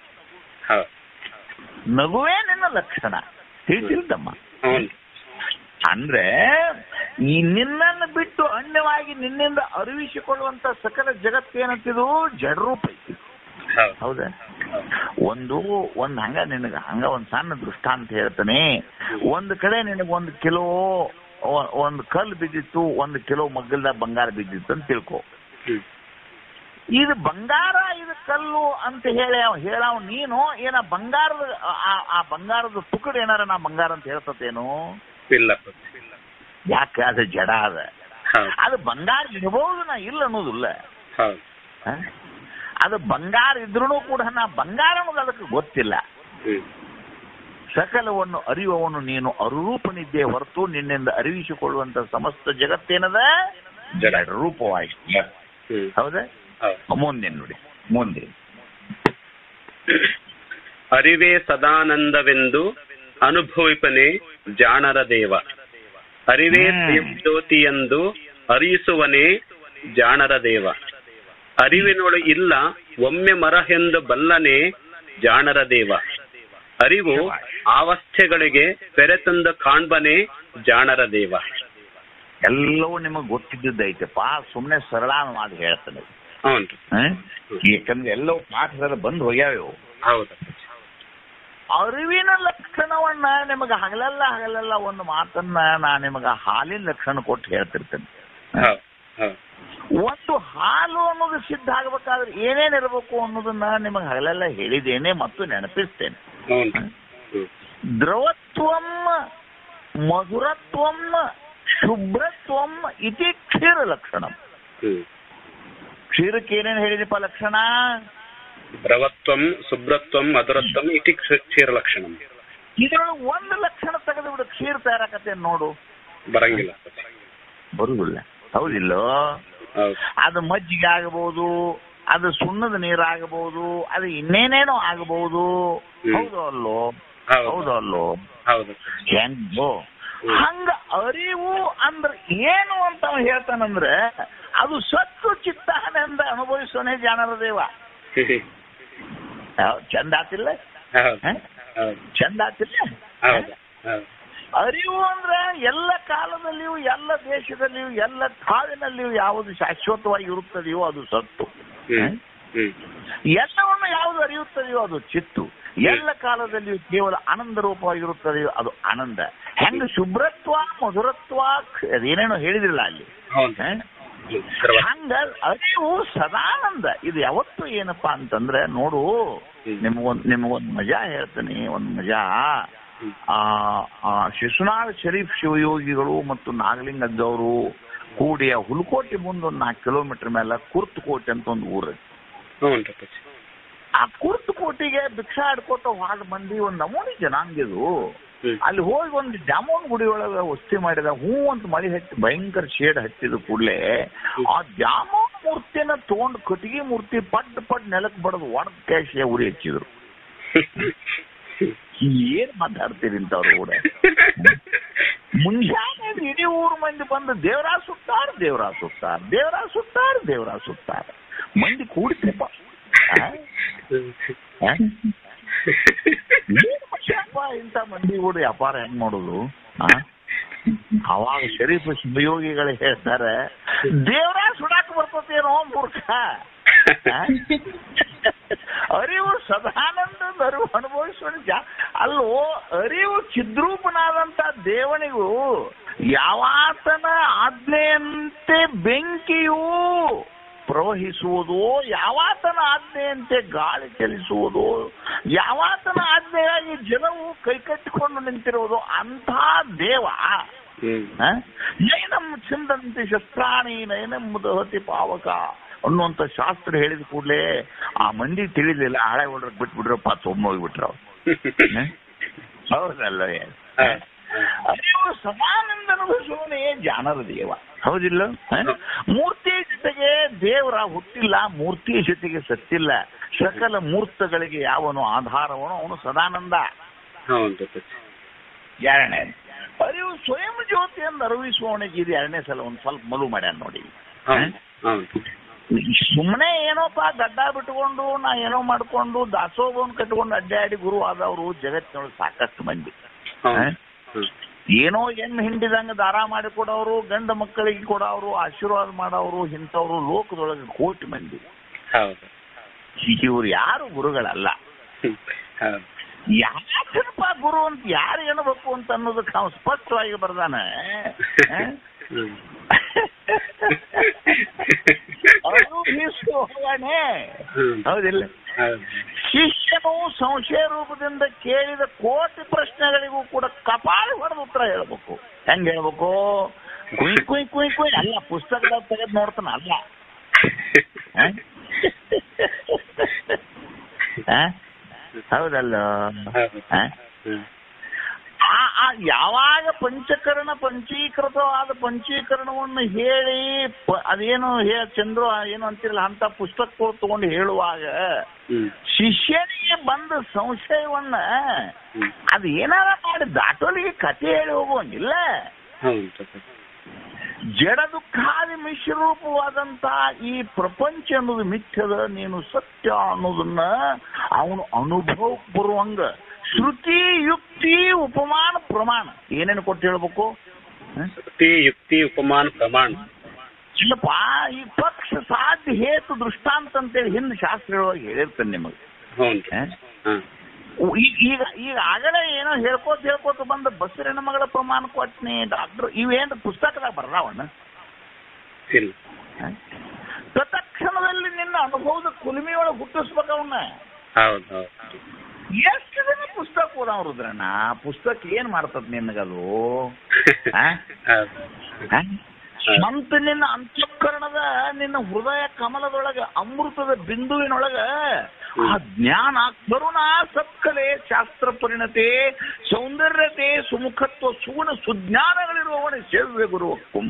Speaker 4: ನಗುವೇ ನಿನ್ನ ಲಕ್ಷಣ. ತಿಳಿಸಿಲ್ದಮ್ಮ.
Speaker 3: ಹೌದು.
Speaker 4: ಅಂದ್ರೆ ಈ ನಿನ್ನನ್ನು ಬಿಟ್ಟು ಅನ್ಯವಾಗಿ ನಿನ್ನಿಂದ ಅರಿವಿಸಿಕೊಳ್ಳುವಂತ ಸಕಲ ಜಗತ್ತೇನಂತಿದು ಜಡರೂಪ ಐತಿ. ಹೌದಾ? ಒಂದು ಹಂಗ ನಿನಗ ಹಂಗ ಒಂದ್ ಸಣ್ಣ ದೃಷ್ಟಾಂತ ಹೇಳ್ತಾನೆ. ಒಂದು ಕಡೆ ನಿನಗೆ 1 ಕಿಲೋ ಒಂದು ಕಲ್ಲು ಬಿದ್ದಿತ್ತು, 1 ಕಿಲೋ ಮಗ್ಗಲ್ದಾಗ ಬಂಗಾರ ಬಿದ್ದಿತ್ತು ಅಂತ ತಿಳ್ಕೊ. ಇದು ಬಂಗಾರ ಇದು ಕಲ್ಲು ಅಂತ ಹೇಳವ್ ನೀನು ಏನ ಬಂಗಾರದ ಆ ಬಂಗಾರದ ತುಕಡು ಏನಾರ ನಾ ಬಂಗಾರ ಅಂತ ಹೇಳ್ತೇನು?
Speaker 3: ಇಲ್ಲ.
Speaker 4: ಯಾಕೆ? ಅದು ಜಡ ಅದ. ಅದು ಬಂಗಾರ ಇರಬಹುದು, ನಾ ಇಲ್ಲ ಅನ್ನೋದಿಲ್ಲ. ಅದು ಬಂಗಾರ ಇದ್ರೂ ಕೂಡ ನಾ ಬಂಗಾರ ಅನ್ನೋದು ಅದಕ್ಕೆ ಗೊತ್ತಿಲ್ಲ. ಸಕಲವನ್ನು ಅರಿಯುವವನು ನೀನು ಅರುರೂಪನಿದ್ದೇ ಹೊರತು ನಿನ್ನಿಂದ ಅರಿವಿಸಿಕೊಳ್ಳುವಂತ ಸಮಸ್ತ ಜಗತ್ತೇನದ ಜಡ ರೂಪವಾಯಿತು. ಹೌದಾ? ಮುಂದೆ ನೋಡಿ, ಮುಂದೆ
Speaker 3: ಅರಿವೇ ಸದಾನಂದವೆಂದು ಅನುಭವಿಪನೆ ಜಾಣರ ದೇವ. ಅರಿವೇ ಜ್ಯೋತಿಯೆಂದು ಅರಿಯಿಸುವನೇ ಜಾಣರ ದೇವ. ಅರಿವಿನೊಳು ಇಲ್ಲ ಒಮ್ಮೆ ಮರಹೆಂದು ಬಲ್ಲನೆ ಜಾಣರ ದೇವ. ಅರಿವು ಅವಸ್ಥೆಗಳಿಗೆ ಪೆರೆತಂದ ಕಾಣ್ಬನೆ ಜಾಣರ ದೇವ.
Speaker 4: ಎಲ್ಲವೂ ನಿಮಗ್ ಗೊತ್ತಿದ್ದೈತೆಪ್ಪ, ಸುಮ್ನೆ ಸರಳ ಮಾತು ಹೇಳ್ತಾನೆ.
Speaker 3: ಹೌದು.
Speaker 4: ಯಾಕಂದ್ರೆ ಎಲ್ಲವೂ ಪಾಠದಲ್ಲಿ ಬಂದು ಹೋಗ್ಯಾವ.
Speaker 3: ಹೌದು.
Speaker 4: ಅರಿವಿನ ಲಕ್ಷಣವನ್ನ ನಿಮಗ ಹಗಲೆಲ್ಲ ಒಂದು ಮಾತನ್ನ ನಾ ನಿಮಗ ಹಾಲಿನ ಲಕ್ಷಣ ಕೊಟ್ಟು ಹೇಳ್ತಿರ್ತೇನೆ. ಒಂದು ಹಾಲು ಅನ್ನೋದು ಸಿದ್ಧ ಆಗ್ಬೇಕಾದ್ರೆ ಏನೇನಿರ್ಬೇಕು ಅನ್ನೋದನ್ನ ನಿಮಗೆ ಹಗಲೆಲ್ಲ ಹೇಳಿದ್ದೇನೆ ಮತ್ತು ನೆನಪಿಸ್ತೇನೆ. ದ್ರವತ್ವಂ ಮಧುರತ್ವಂ ಶುಭ್ರತ್ವಂ ಇತಿ ಕ್ಷೀರ ಲಕ್ಷಣ. ಕ್ಷೀರಕ್ಕೆ ಏನೇನು ಹೇಳಿದಪ್ಪ ಲಕ್ಷಣ?
Speaker 3: ದ್ರವತ್ವಂ ಶುಭ್ರತ್ವಂ ಮಧುರತ್ವಂ ಇತಿ ಕ್ಷೀರ ಲಕ್ಷಣ.
Speaker 4: ಇದ್ರೊಳಗೆ ಒಂದು ಲಕ್ಷಣ ತೆಗೆದು ಬಿಡು, ಕ್ಷೀರ ತಯಾರಾಕತ್ತೆ ನೋಡು.
Speaker 3: ಬರಂಗಿಲ್ಲ.
Speaker 4: ಬರುದಿಲ್ಲ. ಹೌದಿಲ್ಲೋ? ಅದು ಮಜ್ಜಿಗೆ ಆಗಬಹುದು, ಅದು ಸುಣ್ಣದ ನೀರಾಗಬಹುದು, ಅದು ಇನ್ನೇನೇನೋ ಆಗಬಹುದು. ಹೌದು ಅಲ್ಲೋ? ಹೌದು ಅಲ್ಲೋ? ಹೆಂಗೋ? ಹಂಗ ಅರಿವು ಅಂದ್ರೆ ಏನು ಅಂತ ಹೇಳ್ತಾನಂದ್ರೆ ಅದು ಸತ್ತು ಚಿತ್ತಾನಂದ ಅನುಭವಿಸೋನೇ ಜಾಣರ ದೇವ. ಚಂದ ಆತಿಲ್ಲ? ಚಂದ ಆತಿಲ್ಲ? ಅರಿವು ಅಂದ್ರೆ ಎಲ್ಲ ಕಾಲದಲ್ಲಿಯೂ ಎಲ್ಲ ದೇಶದಲ್ಲಿಯೂ ಎಲ್ಲ ಕಾಲಿನಲ್ಲಿಯೂ ಯಾವುದು ಶಾಶ್ವತವಾಗಿ ಇರುತ್ತದೆಯೋ ಅದು ಸತ್ತು. ಎಲ್ಲವನ್ನು ಯಾವುದು ಅರಿಯುತ್ತದೆಯೋ ಅದು ಚಿತ್ತು. ಎಲ್ಲ ಕಾಲದಲ್ಲಿಯೂ ಕೇವಲ ಆನಂದ ರೂಪವಾಗಿರುತ್ತದೆಯೋ ಅದು ಆನಂದ. ಹೆಂಗ ಶುಭ್ರತ್ವ ಮಧುರತ್ವ ಅದೇನೇನೋ ಹೇಳಿದ್ರಲ್ಲ ಅಲ್ಲಿ, ಹಂಗ ಅರಿವು ಸದಾನಂದ. ಇದು ಯಾವತ್ತು ಏನಪ್ಪಾ ಅಂತಂದ್ರೆ ನೋಡು, ನಿಮಗೊಂದು ಮಜಾ ಹೇಳ್ತೀನಿ. ಒಂದು ಮಜಾ. ಶಿಶುನಾಳ ಶರೀಫ್ ಶಿವಯೋಗಿಗಳು ಮತ್ತು ನಾಗಲಿಂಗದ್ದವರು ಕೂಡಿ ಹುಲಕೋಟೆ ಮುಂದೆ 4 ಕಿಲೋಮೀಟರ್ ಮೇಲೆ ಕುರ್ತಕೋಟೆ ಅಂತ ಒಂದು ಊರು. ಆ ಕುರ್ತಕೋಟೆಗೆ ಭಿಕ್ಷಾ ಹಿಡ್ಕೊತ ಹಾಡು ಮಂದಿ ಒಂದು ನಮೂನಿ ಜನಾಂಗಿದು. ಅಲ್ಲಿ ಹೋಗಿ ಒಂದು ದ್ಯಾಮೋನ್ ಗುಡಿ ಒಳಗೆ ವಸ್ತಿ ಮಾಡಿದ. ಹೂ ಅಂತ ಮಳಿ ಹತ್ತಿ ಭಯಂಕರ ಶೇಡ್ ಹತ್ತಿದ ಕೂಡಲೇ ಆ ದ್ಯಾಮೋನ್ ಮೂರ್ತಿನ ತಗೊಂಡು ಕಟ್ಟಿಗೆ ಮೂರ್ತಿ ಪಡ್ ನೆಲಕ್ಕೆ ಬಡದು ಒಣದ ಕ್ಯಾಶಿಯ ಉರಿ ಹಚ್ಚಿದ್ರು. ಏನ್ ಮಾತಾಡ್ತೀರಿ ಇಂಥವ್ರು ಕೂಡ? ಮುಂಜಾನೆ ಇಡೀ ಊರು ಮಂದಿ ಬಂದು ದೇವರಾ ಸುತ್ತಾರ ಮಂದಿ ಕೂಡಿತಪ್ಪ. ಇಂಥ ಮಂದಿ ಕೂಡ ವ್ಯಾಪಾರ ಹೆಂಗ್ ಮಾಡೋದು? ಅವಾಗ ಶರೀಫ್ ಶಿವಯೋಗಿಗಳು ಹೇಳ್ತಾರೆ, ದೇವರಾ ಸುಡಾಕ್ ಬರ್ತೇನೋ ಮೂರ್ಖ. ಅರಿವು ಸದಾನಂದ ಅರಿವು ಅನುಭವಿಸುವ ಅಲ್ಲೋ. ಅರಿವು ಚಿದ್ರೂಪನಾದಂತ ದೇವನಿಗೂ ಯಾವಾತನ ಆಜ್ಞೆಯಂತೆ ಬೆಂಕಿಯೂ ಪ್ರವಹಿಸುವುದು, ಯಾವಾತನ ಆಜ್ಞೆಯಂತೆ ಗಾಳಿ ಚಲಿಸುವುದು, ಯಾವಾತನ ಆಜ್ಞೆಯಾಗಿ ಜನವು ಕೈಕಟ್ಟಿಕೊಂಡು ನಿಂತಿರುವುದು ಅಂಥ ದೇವ. ನೈನಂ ಚಿಂದಂತಿ ಶಸ್ತ್ರಾಣಿ ನೈನಂ ದಹತಿ ಪಾವಕ ಅನ್ನುವಂತ ಶಾಸ್ತ್ರ ಹೇಳಿದ ಕೂಡಲೇ ಆ ಮಂದಿ ತಿಳಿಲಿಲ್ಲ. ಹಳೆ ಹೊಡ್ರಕ್ ಬಿಟ್ಬಿಡ್ರಪ್ಪ, ಹೋಗ್ಬಿಟ್ರ. ಹೌದಲ್ಲ? ಅರಿವು ಸದಾನಂದ ಅನುಭವಿಸುವನೇ ಜಾಣರ ದೇವ. ಹೌದಿಲ್ಲ? ಮೂರ್ತಿ ಜೊತೆಗೆ ದೇವರ ಹುಟ್ಟಿಲ್ಲ, ಮೂರ್ತಿ ಜೊತೆಗೆ ಸತ್ತಿಲ್ಲ. ಸಕಲ ಮೂರ್ತಗಳಿಗೆ ಯಾವನು ಆಧಾರವನು ಅವನು ಸದಾನಂದ. ಎರಡನೇ ಅರಿವು ಸ್ವಯಂ ಜ್ಯೋತಿಯನ್ನು ಅರಿವಿಸುವವನಿಗೆ ಇದು 2ನೇ ಸಲ ಒಂದು ಸ್ವಲ್ಪ ಮಲು ಮಾಡ್ಯಾನ ನೋಡಿ. ಸುಮ್ಮನೆ ಏನೋಪ್ಪ ಗಡ್ಡ ಬಿಟ್ಕೊಂಡು ನಾ ಏನೋ ಮಾಡ್ಕೊಂಡು ದಾಸೋಹವನ್ನು ಕಟ್ಕೊಂಡು ಅಡ್ಡಾಡಿ ಗುರು ಆದವರು ಜಗತ್ತಿನೊಳಗೆ ಸಾಕಷ್ಟು ಮಂದಿ. ಏನೋ ಹೆಣ್ಣು ಹಿಂಡಿದಂಗೆ ದಾರ ಮಾಡಿ ಕೊಡೋರು, ಗಂಡ ಮಕ್ಕಳಿಗೆ ಕೊಡೋರು, ಆಶೀರ್ವಾದ ಮಾಡೋರು, ಇಂಥವ್ರು ಲೋಕದೊಳಗೆ ಕೋಟಿ ಮಂದಿ. ಇವ್ರು ಯಾರು ಗುರುಗಳಲ್ಲ. ಯಾಕಪ್ಪ ಗುರು ಅಂತ ಯಾರು ಏನಬೇಕು ಅಂತ ಅನ್ನೋದಕ್ಕೆ ನಾವು ಸ್ಪಷ್ಟವಾಗಿ ಬರ್ದಾನೆ. ಹೌದಿಲ್ಲ? ಶಿಷ್ಯನು ಸಂಶಯ ರೂಪದಿಂದ ಕೇಳಿದ ಕೋಟಿ ಪ್ರಶ್ನೆಗಳಿಗೂ ಕೂಡ ಕಪಾಳ ಹೊಡೆದು ಉತ್ತರ ಹೇಳ್ಬೇಕು. ಹೆಂಗ್ ಹೇಳ್ಬೇಕು? ಕುಯ್ ಕುಯ್ ಕುಯ್ ಕುಯ್ ಅಲ್ಲ, ಪುಸ್ತಕದಾಗ ತೆಗೆದು ನೋಡ್ತಾನ ಅಲ್ಲ. ಹೌದಲ್ಲ? ಯಾವಾಗ ಪಂಚೀಕೃತವಾದ ಪಂಚೀಕರಣವನ್ನು ಹೇಳಿ ಅದೇನು ಚಂದ್ರು ಏನು ಅಂತಿರಲ್ಲ ಅಂತ ಪುಸ್ತಕ ತಗೊಂಡು ಹೇಳುವಾಗ ಶಿಷ್ಯನಿಗೆ ಬಂದ ಸಂಶಯವನ್ನ ಅದು ಏನಾರ ಮಾಡಿ ದಾಟೋಲಿಗೆ ಕಥೆ ಹೇಳಿ ಹೋಗುವಂಗಿಲ್ಲ. ಜಡ ದುಃಖಾದಿ ಮಿಶ್ರರೂಪವಾದಂತ ಈ ಪ್ರಪಂಚ ಅನ್ನೋದು ಮಿಥ್ಯದ, ನೀನು ಸತ್ಯ ಅನ್ನೋದನ್ನ ಅವನು ಅನುಭವ ಬರುವಂಗ ಶ್ರುತಿ ಯುಕ್ತಿ ಉಪಮಾನ ಪ್ರಮಾಣ ಏನೇನು ಕೊಟ್ಟು ಹೇಳ್ಬೇಕು?
Speaker 3: ಶ್ರುತಿ ಯುಕ್ತಿ ಉಪಮಾನ ಪ್ರಮಾಣ.
Speaker 4: ಇಲ್ಲಪ್ಪ, ಈ ಪಕ್ಷ ಸಾಧ್ಯ ಹೇತು ದೃಷ್ಟಾಂತ ಅಂತೇಳಿ ಹಿಂದೆ ಶಾಸ್ತ್ರವಾಗಿ ಹೇಳಿರ್ತೇನೆ ನಿಮಗೆ. ಈಗ ಆಗಲೇ ಏನೋ ಹೇಳ್ಕೋತ ಬಂದ ಬಸರಿನ ಮಗಳ ಪ್ರಮಾಣ ಕೊಟ್ನಿ ಡಾಕ್ಟರ್ ಇವೇನು ಪುಸ್ತಕದಾಗ ಬರ್ದಾವಣ್ಣ. ತತ್ಕ್ಷಣದಲ್ಲಿ ನಿನ್ನ ಅನುಭವದ ಕುಲುಮೆಯೊಳಗೆ ಹುಟ್ಟಿಸ್ಬೇಕ ಅವನ್ನ. ಎಷ್ಟು ದಿನ ಪುಸ್ತಕ ಓದಾವ್ರದ್ರಣ್ಣ? ಪುಸ್ತಕ ಏನ್ ಮಾಡ್ತದ ನಿನ್ಗದು? ಸ್ವಂತ ನಿನ್ನ ಅಂತಃಕರಣದ ನಿನ್ನ ಹೃದಯ ಕಮಲದೊಳಗ ಅಮೃತದ ಬಿಂದುವಿನೊಳಗ ಆ ಜ್ಞಾನ ಕರುಣ ಸತ್ಕಲೆ ಶಾಸ್ತ್ರ ಪರಿಣತೆ ಸೌಂದರ್ಯತೆ ಸುಮುಖತ್ವ ಸುಗುಣ ಸುಜ್ಞಾನಗಳಿರುವವನೇ ಸೇವೆ ಗುರುವಕ್ಕೂ.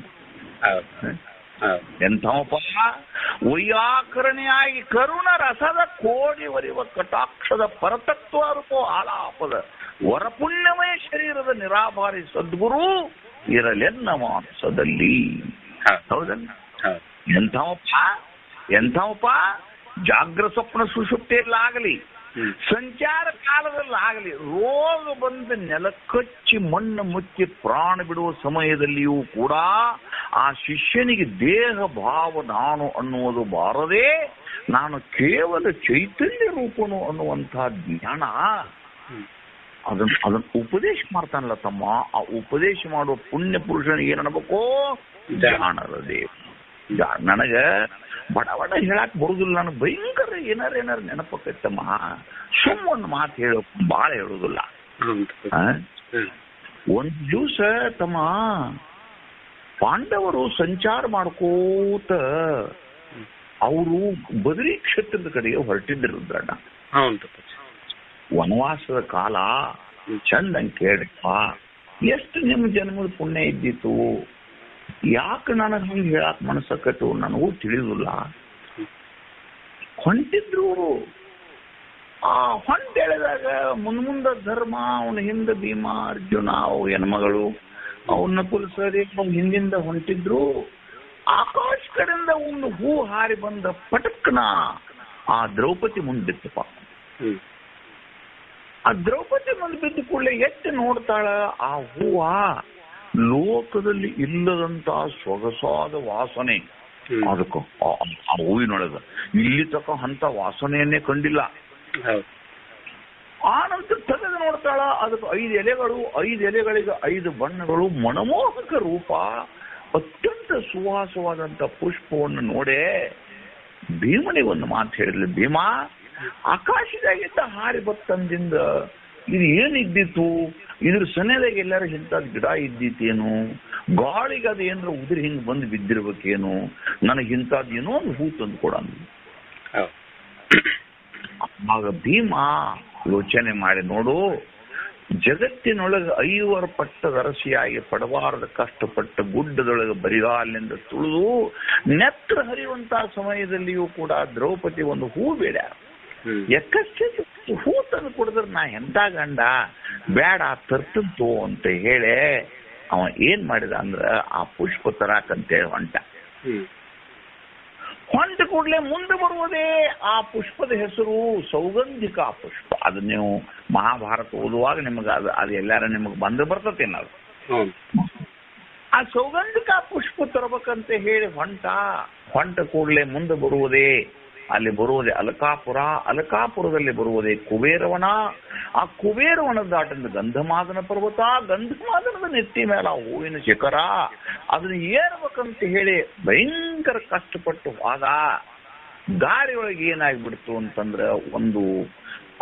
Speaker 4: ಎಂಥವಪ್ಪ ವೈಯಾಕರಣಿಯಾಗಿ ಕರುಣ ರಸದ ಕೋಡಿ ಒರಿವ ಕಟಾಕ್ಷದ ಪರತತ್ವ ರೂಪೋ ಆಲಾಪದ ವರಪುಣ್ಯಮಯ ಶರೀರದ ನಿರಾಭಾರಿ ಸದ್ಗುರು ಇರಲೆನ್ನ ಮಾನಸದಲ್ಲಿ. ಹೌದಲ್ಲ? ಎಂಥವಪ್ಪ ಜಾಗ್ರ ಸ್ವಪ್ನ ಸುಷುಪ್ತಿಯಲ್ಲಾಗಲಿ ಸಂಚಾರ ಕಾಲದಲ್ಲಾಗಲಿ ರೋಗ ಬಂದು ನೆಲಕಚ್ಚಿ ಮಣ್ಣು ಮುಚ್ಚಿ ಪ್ರಾಣ ಬಿಡುವ ಸಮಯದಲ್ಲಿಯೂ ಕೂಡ ಆ ಶಿಷ್ಯನಿಗೆ ದೇಹ ಭಾವ ನಾನು ಅನ್ನುವುದು ಬಾರದೆ ನಾನು ಕೇವಲ ಚೈತನ್ಯ ರೂಪನು ಅನ್ನುವಂತಹ ಜ್ಞಾನ ಅದನ್ನ ಉಪದೇಶ ಮಾಡ್ತಾನಲ್ಲ ತಮ್ಮ. ಆ ಉಪದೇಶ ಮಾಡುವ ಪುಣ್ಯ ಪುರುಷನಿಗೆ ಏನ್ ಅನ್ಬೇಕು? ಜಾಣರ ದೇವ. ನನಗ ಬಡ ಹೇಳಕ್ ಬರುದಿಲ್ಲ, ನನಗೆ ಭಯಂಕರ ಏನಾರ ನೆನಪಕ್ಕೈತಮ್ಮ. ಸುಮ್ಮ ಒಂದು ಮಾತು ಹೇಳೋ ಬಾಳ ಹೇಳುದಿಲ್ಲ. ಒಂದ್ ದಿವಸ ತಮ್ಮ ಪಾಂಡವರು ಸಂಚಾರ ಮಾಡ್ಕೋತ ಅವರು ಬದರಿ ಕ್ಷೇತ್ರದ ಕಡೆಗೆ ಹೊರಟಿದ್ದಿರುದ್ರಣ್ಣ. ವನವಾಸದ ಕಾಲ ಚಂದಂಗೆ ಕೇಳಪ್ಪ, ಎಷ್ಟು ನಿಮ್ಮ ಜನ್ಮದ ಪುಣ್ಯ ಇದ್ದಿತ್ತು, ಯಾಕೆ ನನಗೆ ಹಂಗೆ ಹೇಳಕ್ ಮನಸ್ಸಕ್ಕತ್ತು ನನಗೂ ತಿಳಿದಿಲ್ಲ. ಹೊಂಟಿದ್ರು ಆ ಹೊಂಟ ಹೇಳಿದಾಗ ಮುಂದ ಧರ್ಮ, ಅವನ ಹಿಂದೆ ಭೀಮ ಅರ್ಜುನ ಅವು ಹೆಣ್ಮಗಳು ಅವನ್ನ ಕುಲಸರಿ ಹಿಂದಿಂದ ಹೊಂಟಿದ್ರು. ಆಕಾಶ ಕಡೆಯಿಂದ ಒಂದು ಹೂ ಹಾರಿ ಬಂದ ಪಟಕ್ನ ಆ ದ್ರೌಪದಿ ಮುಂದೆ ಬಿತ್ತಪ್ಪ. ಆ ದ್ರೌಪದಿ ಮುಂದೆ ಬಿದ್ದ ಕೂಡಲೇ ಎತ್ತಿ ನೋಡ್ತಾಳ, ಆ ಹೂವ ಲೋಕದಲ್ಲಿ ಇಲ್ಲದಂತ ಸೊಗಸಾದ ವಾಸನೆ. ಅದಕ್ಕ ಆ ಹೂವಿನೊಳಗ ಇಲ್ಲಿ ತಕ ಅಂತ ವಾಸನೆಯನ್ನೇ ಕಂಡಿಲ್ಲ. ಆ ನಂತರ ತೆಗೆದು ನೋಡ್ತಾಳ, ಅದಕ್ಕೆ 5 ಎಲೆಗಳು, 5 ಎಲೆಗಳಿಗೆ 5 ಬಣ್ಣಗಳು, ಮನಮೋಹಕ ರೂಪ, ಅತ್ಯಂತ ಸುವಾಸವಾದಂತ ಪುಷ್ಪವನ್ನು ನೋಡೇ ಭೀಮನಿಗೆ ಒಂದು ಮಾತು ಹೇಳಿದ್ಲು. ಭೀಮ, ಆಕಾಶದಾಗಿದ್ದ ಹಾರಿ ಬತ್ತಂದಿಂದ ಇದು ಏನಿದ್ದಿತ್ತು? ಇದ್ರ ಸನೇದಾಗ ಎಲ್ಲಾರು ಇಂಥದ್ ಗಿಡ ಇದ್ದಿತ್ತೇನು? ಗಾಳಿಗೆ ಅದು ಏನಾರ ಉದುರಿ ಹಿಂಗ್ ಬಂದು ಬಿದ್ದಿರ್ಬೇಕೇನು? ನನಗೆ ಇಂಥದ್ದು ಏನೋ ಒಂದು ಹೂ ತಂದು ಕೊಡ. ಆಗ ಭೀಮ ಯೋಚನೆ ಮಾಡಿ ನೋಡು, ಜಗತ್ತಿನೊಳಗೆ 5 ಪಟ್ಟದ ಅರಸಿಯಾಗಿ ಪಡಬಾರದ ಕಷ್ಟಪಟ್ಟ ಗುಡ್ಡದೊಳಗೆ ಬರಿಗಾಲಿನಿಂದ ತುಳಿದು ನೆತ್ರ ಹರಿಯುವಂತಹ ಸಮಯದಲ್ಲಿಯೂ ಕೂಡ ದ್ರೌಪದಿ ಒಂದು ಹೂ ಬೇಡ, ಎಕ್ಕಷ್ಟೇ ಹೂ ತಂದು ಕೊಡಿದ್ರೆ ನಾ ಎಂತ ಗಂಡ, ಬೇಡ ತರ್ತಂತು ಅಂತ ಹೇಳಿ ಅವ ಏನ್ ಮಾಡಿದ ಅಂದ್ರ ಆ ಪುಷ್ಪ ತರಾಕಂತೇಳಿ ಹೊಂಟ. ಹೊಂಟ ಕೂಡಲೇ ಮುಂದೆ ಬರುವುದೇ ಆ ಪುಷ್ಪದ ಹೆಸರು ಸೌಗಂಧಿಕ ಪುಷ್ಪ. ಅದು ನೀವು ಮಹಾಭಾರತ ಓದುವಾಗ ನಿಮಗೆ ಅದು ಎಲ್ಲಾರ ನಿಮಗೆ ಬಂದು ಬರ್ತತೆ ನಾವು. ಆ ಸೌಗಂಧಿಕ ಪುಷ್ಪ ತರಬೇಕಂತ ಹೇಳಿ ಹೊಂಟ ಕೂಡಲೇ ಮುಂದೆ ಬರುವುದೇ ಅಲ್ಲಿ ಬರುವುದೇ ಅಲಕಾಪುರ, ಅಲಕಾಪುರದಲ್ಲಿ ಬರುವುದೇ ಕುಬೇರವನ, ಆ ಕುಬೇರವನ ದಾಟಿದ ಗಂಧಮಾದನ ಪರ್ವತ, ಗಂಧಮಾದನದ ನೆತ್ತಿ ಮೇಲೆ ಆ ಹೂವಿನ ಶಿಖರ, ಅದನ್ನ ಏರ್ಬೇಕಂತ ಹೇಳಿ ಭಯಂಕರ ಕಷ್ಟಪಟ್ಟು ಆಗ ದಾರಿಯೊಳಗೆ ಏನಾಗ್ಬಿಡ್ತು ಅಂತಂದ್ರೆ ಒಂದು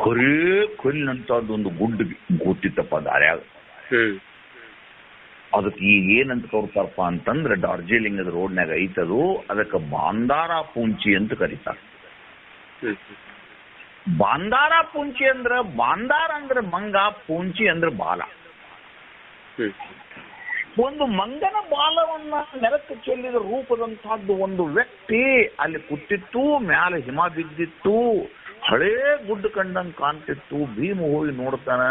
Speaker 4: ಕೊಲ್ಲಿನಂತದ್ದು ಒಂದು ಗುಡ್ಡ ಕೂತಿತ್ತಪ್ಪ ದಾರ್ಯಾಗ. ಅದಕ್ಕೆ ಈಗ ಏನಂತ ಕರ್ತಾರಪ್ಪ ಅಂತಂದ್ರೆ ಡಾರ್ಜಿಲಿಂಗದ ರೋಡ್ನಾಗ ಐತದು, ಅದಕ್ಕೆ ಬಾಂದಾರ ಪೂಂಚಿ ಅಂತ ಕರೀತಾರೆ. ಬಾಂದಾರ ಪೂಂಚಿ ಅಂದ್ರೆ ಬಾಂದಾರ ಅಂದ್ರೆ ಮಂಗ, ಪೂಂಚಿ ಅಂದ್ರೆ ಬಾಲ. ಒಂದು ಮಂಗನ ಬಾಲವನ್ನ ನೆಲಕ್ಕೆ ಚೆಲ್ಲಿದ ರೂಪದಂತಹದ್ದು ಒಂದು ವ್ಯಕ್ತಿ ಅಲ್ಲಿ ಕೂತಿತ್ತು. ಮ್ಯಾಲ ಹಿಮ ಬಿದ್ದಿತ್ತು, ಹಳೇ ಗುಡ್ಡ ಕಂಡಂಗ್ ಕಾಣ್ತಿತ್ತು. ಭೀಮ ಹೋಗಿ ನೋಡ್ತಾನ,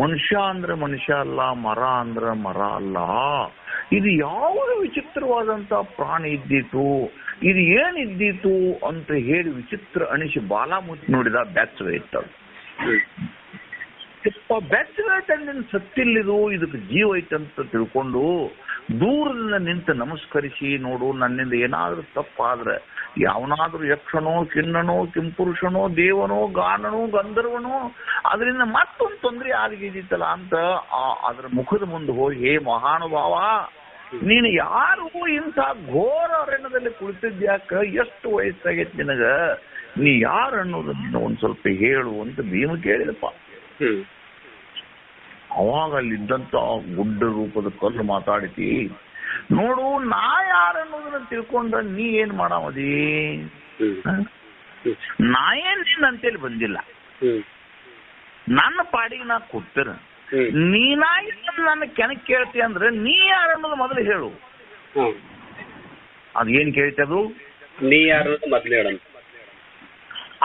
Speaker 4: ಮನುಷ್ಯ ಅಂದ್ರೆ ಮನುಷ್ಯ ಅಲ್ಲ, ಮರ ಅಂದ್ರೆ ಮರ ಅಲ್ಲ, ಇದು ಯಾವ ವಿಚಿತ್ರವಾದಂತ ಪ್ರಾಣಿ ಇದ್ದಿತ್ತು, ಇದು ಏನಿದ್ದಿತ್ತು ಅಂತ ಹೇಳಿ ವಿಚಿತ್ರ ಅನಿಸಿ ಬಾಲ ಮುಚ್ಚಿ ನೋಡಿದ. ಬೆಚ್ಚಗ ಇತ್ತು. ಬೆಚ್ಚಗೈತಂದಿನ ಸತ್ತಿಲ್ಲಿದು, ಇದಕ್ಕೆ ಜೀವ ಐತಂತ ತಿಳ್ಕೊಂಡು ದೂರದಿಂದ ನಿಂತು ನಮಸ್ಕರಿಸಿ, ನೋಡು ನನ್ನಿಂದ ಏನಾದ್ರೂ ತಪ್ಪಾದ್ರೆ ಯಾವನಾದ್ರೂ ಯಕ್ಷನೋ ಕಿನ್ನನೋ ಕಿಂಪುರುಷನೋ ದೇವನೋ ಗಾನನೋ ಗಂಧರ್ವನೋ ಅದರಿಂದ ಮತ್ತೊಂದು ತೊಂದರೆ ಆಗಿದ್ದಿತ್ತಲ್ಲ ಅಂತ ಅದ್ರ ಮುಖದ ಮುಂದೆ ಹೋಗಿ, ಹೇ ಮಹಾನುಭಾವ, ನೀನು ಯಾರು ಇಂಥ ಘೋರ ಅರಣ್ಯದಲ್ಲಿ ಕುಳಿತಿದ್ಯಾಕ, ಎಷ್ಟು ವಯಸ್ಸಾಗೈತಿ ನಿನಗ, ನೀ ಯಾರು ಅನ್ನೋದನ್ನ ಒಂದ್ ಸ್ವಲ್ಪ ಹೇಳು ಅಂತ ಭೀಮ ಕೇಳಿದಪ್ಪ. ಅವಾಗ ಅಲ್ಲಿದ್ದಂತ ಗುಡ್ಡ ರೂಪದ ಕಲ್ಲು ಮಾತಾಡಿತಿ, ನೋಡು ನಾ ಯಾರನ್ನೋದನ್ನ ತಿಳ್ಕೊಂಡ್ರ ನೀ ಏನ್ ಮಾಡಾಮದಿ, ನಾ ಏನ್ ನಿನ್ನ ಅಂತೇಳಿ ಬಂದಿಲ್ಲ, ನನ್ನ ಪಾಡಿಗೆ ನಾ ಕೊಡ್ತೀರ, ನೀನಾಗಿ ನನ್ನ ಕೆಣಕ್ ಕೇಳ್ತಿ ಅಂದ್ರೆ ನೀ ಯಾರನ್ನೋದು ಮೊದಲು ಹೇಳು. ಅದೇನ್ ಕೇಳ್ತದು,
Speaker 3: ನೀ ಯಾರು ಮೊದಲು ಹೇಳ.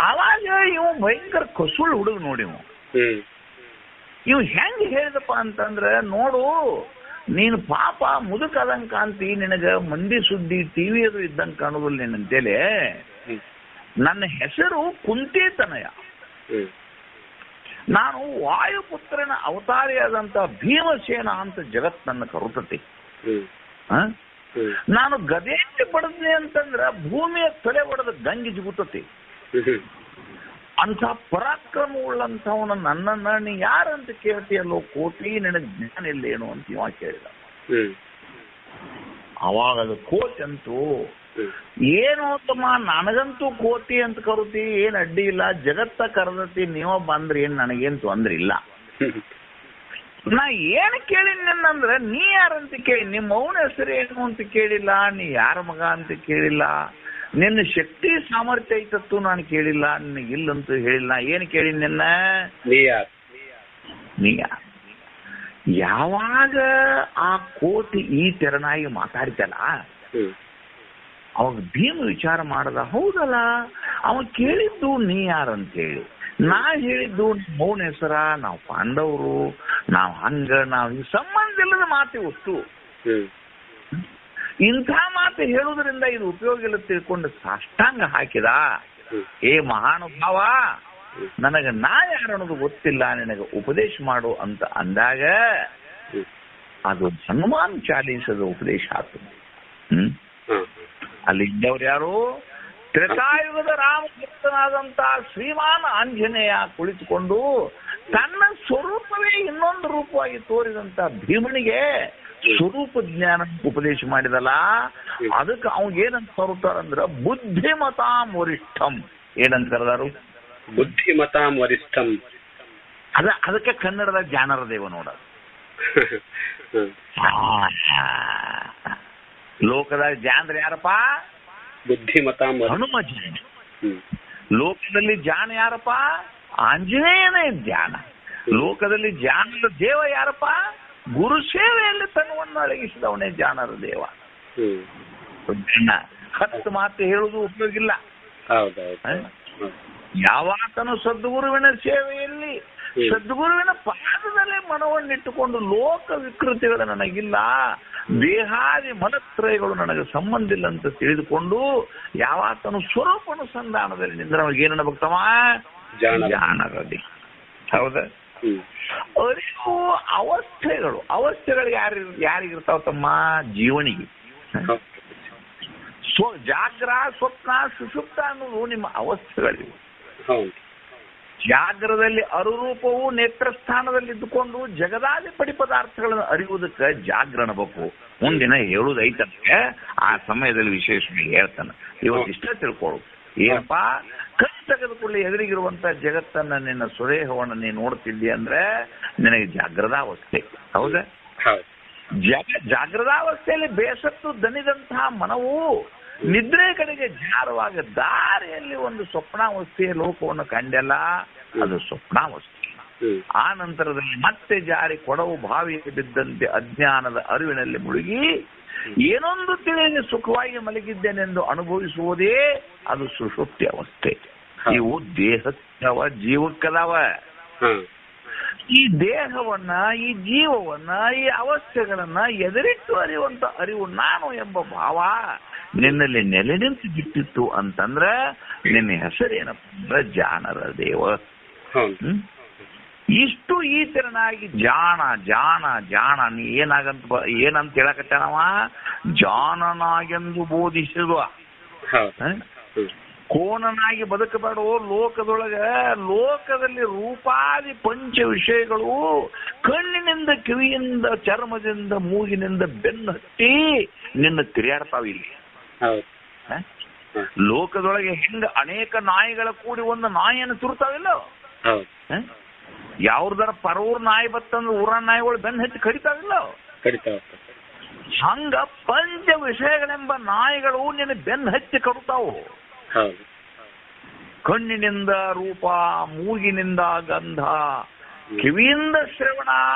Speaker 4: ಅವಾಗ ಇವ್ ಭಯಂಕರ ಕಸುಳು ಹುಡುಗ ನೋಡಿ, ಇವ್ ಹೆಂಗ್ ಹೇಳಿದಪ್ಪ ಅಂತಂದ್ರೆ, ನೋಡು ನೀನು ಪಾಪ ಮುದುಕದಂಗ್ ಕಾಂತಿ, ನಿನಗ ಮಂದಿ ಸುದ್ದಿ ಟಿವಿ ಅದು ಇದ್ದಂಗ್ ಕಾಣುದಿಲ್ಲ ನಿನ್ನಂತೇಳಿ, ನನ್ನ ಹೆಸರು ಕುಂತಿತನಯ, ನಾನು ವಾಯುಪುತ್ರನ ಅವತಾರಿಯಾದಂತ ಭೀಮಸೇನ ಅಂತ ಜಗತ್ ನನ್ನ ಕರುತತಿ, ನಾನು ಗದೆಯಲ್ಲಿ ಬಡದ್ನಿ ಅಂತಂದ್ರ ಭೂಮಿಯ ತಲೆ ಒಡೆದ ಗಂಗಿ ಜಿಗುತ್ತತಿ, ಅಂತ ಪರಾಕ್ರಮ ಉಳ್ಳಂಥವನ ನನ್ನನ್ನ ನೀ ಯಾರಂತ ಕೇಳ್ತೀಯಲ್ಲೋ ಕೋಟಿ, ನಿನಗೆ ಜ್ಞಾನ ಇಲ್ಲೇನು ಅಂತ ಇವ ಕೇಳಿದ. ಅವಾಗ ಅದು ಕೋಟಿ ಅಂತೂ ಏನು ತಮ್ಮ, ನನಗಂತೂ ಕೋಟಿ ಅಂತ ಕರುತಿ, ಏನ್ ಅಡ್ಡಿ ಇಲ್ಲ, ಜಗತ್ತ ಕರೆದತಿ, ನೀವ ಬಂದ್ರಿ ಏನ್ ನನಗೇನ್ ತೊಂದ್ರೆ ಇಲ್ಲ. ನಾ ಏನ್ ಕೇಳಿನ ನಿನ್ನಂದ್ರೆ, ನೀ ಯಾರಂತ ಕೇಳಿ, ನಿಮ್ಮ ಅವನ ಹೆಸರು ಏನು ಅಂತ ಕೇಳಿಲ್ಲ, ನೀ ಯಾರ ಮಗ ಅಂತ ಕೇಳಿಲ್ಲ, ನಿನ್ನ ಶಕ್ತಿ ಸಾಮರ್ಥ್ಯ ಐತತ್ತು ನಾನು ಕೇಳಿಲ್ಲ, ನಿನಗೆ ಇಲ್ಲಂತೂ ಹೇಳಿಲ್ಲ. ಏನ್ ಕೇಳಿ ನಿನ್ನ, ನೀ ಯಾವಾಗ ಆ ಕೋಟಿ ಈ ತೆರನಾಗಿ ಮಾತಾಡ್ತಲ್ಲ, ಅವಾಗ ಭೀಮ ವಿಚಾರ ಮಾಡದ, ಹೌದಲ್ಲ ಅವ ಕೇಳಿದ್ದು ನೀ ಯಾರಂತೇಳಿ, ನಾ ಹೇಳಿದ್ದು ಮೌನ ಹೆಸರ, ನಾವು ಪಾಂಡವರು, ನಾವ್ ಹಂಗ ನಾವು ಸಂಬಂಧ ಇಲ್ಲದ ಮಾತು ಒಟ್ಟು, ಇಂಥ ಮಾತು ಹೇಳುವುದರಿಂದ ಇದು ಉಪಯೋಗ ಇಲ್ಲ ತಿಳ್ಕೊಂಡು ಸಾಷ್ಟಾಂಗ ಹಾಕಿದ. ಏ ಮಹಾನುಭಾವ, ನನಗೆ ನಾ ಯಾರು ಅನ್ನೋದು ಗೊತ್ತಿಲ್ಲ, ನಿನಗೆ ಉಪದೇಶ ಮಾಡು ಅಂತ ಅಂದಾಗ ಅದು ಹನುಮಾನ್ ಚಾಲೀಸದ ಉಪದೇಶ ಆತು. ಅಲ್ಲಿ ಇದ್ದವ್ರು ಯಾರು, ತ್ರೇತಾಯುಗದ ರಾಮಭಕ್ತನಾದಂತ ಶ್ರೀಮಾನ್ ಆಂಜನೇಯ ಕುಳಿತುಕೊಂಡು ತನ್ನ ಸ್ವರೂಪವೇ ಇನ್ನೊಂದು ರೂಪವಾಗಿ ತೋರಿದಂತ ಭೀಮನಿಗೆ ಸ್ವರೂಪ ಜ್ಞಾನ ಉಪದೇಶ ಮಾಡಿದಲ್ಲ, ಅದಕ್ಕೆ ಅವ್ಗೆ ಏನಂತ ಕರುತ್ತಾರಂದ್ರ ಬುದ್ಧಿಮತಾಂ ವರಿಷ್ಠಂ. ಏನಂತ ಕರೆದಾರು,
Speaker 3: ಬುದ್ಧಿಮತಾಂ ವರಿಷ್ಠಂ.
Speaker 4: ಅದಕ್ಕೆ ಕನ್ನಡದ ಜಾನರ ದೇವ ನೋಡ. ಲೋಕದಾಗ ಜಾನ್ರ ಯಾರಪ್ಪ,
Speaker 3: ಬುದ್ಧಿಮತಾಂ
Speaker 4: ಹನುಮ ಜಾನ. ಲೋಕದಲ್ಲಿ ಜಾನ ಯಾರಪ್ಪ, ಆಂಜನೇಯನೇ ಧ್ಯಾನ. ಲೋಕದಲ್ಲಿ ಜಾನರ ದೇವ ಯಾರಪ್ಪ, ಗುರು ಸೇವೆಯಲ್ಲಿ ತನ್ನವನ್ನು ಅಡಗಿಸಿದವನೇ ಜಾನರ ದೇವ. 10 ಮಾತು ಹೇಳುವುದು ಉಪಯೋಗ ಇಲ್ಲ. ಯಾವಾತನು ಸದ್ಗುರುವಿನ ಸೇವೆಯಲ್ಲಿ ಸದ್ಗುರುವಿನ ಪಾದದಲ್ಲೇ ಮನವನ್ನಿಟ್ಟುಕೊಂಡು ಲೋಕ ವಿಕೃತಿಗಳು ನನಗಿಲ್ಲ, ದೇಹಾದಿ ಮನತ್ರಯಗಳು ನನಗೆ ಸಂಬಂಧ ಇಲ್ಲ ಅಂತ ತಿಳಿದುಕೊಂಡು ಯಾವಾತನು ಸ್ವರೂಪಾನುಸಂಧಾನದಲ್ಲಿ ನಿಂದ್ರೆ ನಮಗೆ ಏನನ್ನಬೇಕಮ್ಮ ಜಾಣರದಿ. ಹೌದಾ? ಅರಿವು ಅವಸ್ಥೆಗಳು ಯಾರಿಗಿರ್ತಾವ ತಮ್ಮ? ಜೀವನಿಗೆ. ಜಾಗ್ರ, ಸ್ವಪ್ನ, ಸುಷುಪ್ತ ಅನ್ನೋದು ನಿಮ್ಮ ಅವಸ್ಥೆಗಳಿವೆ. ಜಾಗ್ರದಲ್ಲಿ ಅರುರೂಪವು ನೇತ್ರಸ್ಥಾನದಲ್ಲಿ ಇದ್ದುಕೊಂಡು ಜಗದಾದಿ ಪಡಿ ಪದಾರ್ಥಗಳನ್ನು ಅರಿಯುವುದಕ್ಕೆ ಜಾಗ್ರ ಅನ್ನಬೇಕು. ಮುಂದಿನ ಹೇಳುದೈತಂತೆ, ಆ ಸಮಯದಲ್ಲಿ ವಿಶೇಷವಾಗಿ ಹೇಳ್ತಾನೆ. ಇವತ್ತು ಇಷ್ಟ ತಿಳ್ಕೊಳ್ಳು. ಏನಪ್ಪಾ, ಕಣ್ ತೆಗೆದುಕೊಳ್ಳಿ ಎದುರಿಗಿರುವಂತ ಜಗತ್ತನ್ನ, ನಿನ್ನ ಸ್ವದೇಹವನ್ನು ನೀನು ನೋಡ್ತಿದ್ದಿ ಅಂದ್ರೆ ನಿನಗೆ ಜಾಗ್ರದಾವಸ್ಥೆ. ಹೌದಾ? ಜಾಗ್ರದಾವಸ್ಥೆಯಲ್ಲಿ ಬೇಸತ್ತು ದಣಿದಂತಹ ಮನವು ನಿದ್ರೆ ಕಡೆಗೆ ಜಾರವಾಗ ದಾರಿಯಲ್ಲಿ ಒಂದು ಸ್ವಪ್ನಾವಸ್ಥೆಯ ಲೋಕವನ್ನು ಕಂಡೆಲ್ಲ, ಅದು ಸ್ವಪ್ನಾವಸ್ಥೆ. ಆ ನಂತರದಲ್ಲಿ ಮತ್ತೆ ಜಾರಿ ಕೊಡವು ಬಾವಿಗೆ ಬಿದ್ದಂತೆ ಅಜ್ಞಾನದ ಅರಿವಿನಲ್ಲಿ ಮುಳುಗಿ ಏನೊಂದು ತಿಳಿಯದೆ ಸುಖವಾಗಿ ಮಲಗಿದ್ದೇನೆಂದು ಅನುಭವಿಸುವುದೇ ಅದು ಸುಷುಪ್ತಿ ಅವಸ್ಥೆ. ಇವು ದೇಹಕ್ಕವ, ಜೀವಕ್ಕದವ. ಈ ದೇಹವನ್ನ, ಈ ಜೀವವನ್ನ, ಈ ಅವಸ್ಥೆಗಳನ್ನ ಎದುರಿಟ್ಟು ಅರಿಯುವಂತ ಅರಿವು ನಾನು ಎಂಬ ಭಾವ ನಿನ್ನಲ್ಲಿ ನೆಲೆ ನಿಂತು ಬಿಟ್ಟಿತ್ತು ಅಂತಂದ್ರೆ ನಿನ್ನ ಹೆಸರೇನಪ್ಪ ಅಂದ್ರೆ ಜಾಣರ ದೇವ. ಇಷ್ಟು ಈ ತೆರನಾಗಿ ಜಾಣ ಜಾಣ ಜಾಣ ನೀ ಏನಂತ ಹೇಳಕತ್ತಾನವ? ಜಾಣನಾಗೆಂದು ಬೋಧಿಸಿರುವ ಕೋಣನಾಗಿ ಬದುಕಬೇಡೋ ಲೋಕದಲ್ಲಿ ರೂಪಾದಿ ಪಂಚ ವಿಷಯಗಳು ಕಣ್ಣಿನಿಂದ, ಕಿವಿಯಿಂದ, ಚರ್ಮದಿಂದ, ಮೂಗಿನಿಂದ ಬೆನ್ನು ಹತ್ತಿ ನಿನ್ನ ತಿರುಗಾಡ್ತಾವಿಲ್ಲ. ಲೋಕದೊಳಗೆ ಹೆಂಗ ಅನೇಕ ನಾಯಿಗಳ ಕೂಡಿ ಒಂದು ನಾಯಿಯನ್ನು ತುರ್ತಾವಿಲ್ಲ? ಯಾವ್ದಾರ ಪರೂರ್ ನಾಯಿ ಬತ್ತಂದ್ರೆ ಊರ ನಾಯಿಗಳು ಬೆನ್ನು ಹತ್ತಿ ಕಡಿತಾವಿಲ್ಲ? ಹಂಗ ಪಂಚ ವಿಷಯಗಳೆಂಬ ನಾಯಿಗಳು ನಿನ್ನ ಬೆನ್ನು ಹತ್ತಿ ಕಡುತ್ತಾವು. ಕಣ್ಣಿನಿಂದ ರೂಪ, ಮೂಗಿನಿಂದ ಗಂಧ, ಕಿವಿಯಿಂದ ಶ್ರವಣ,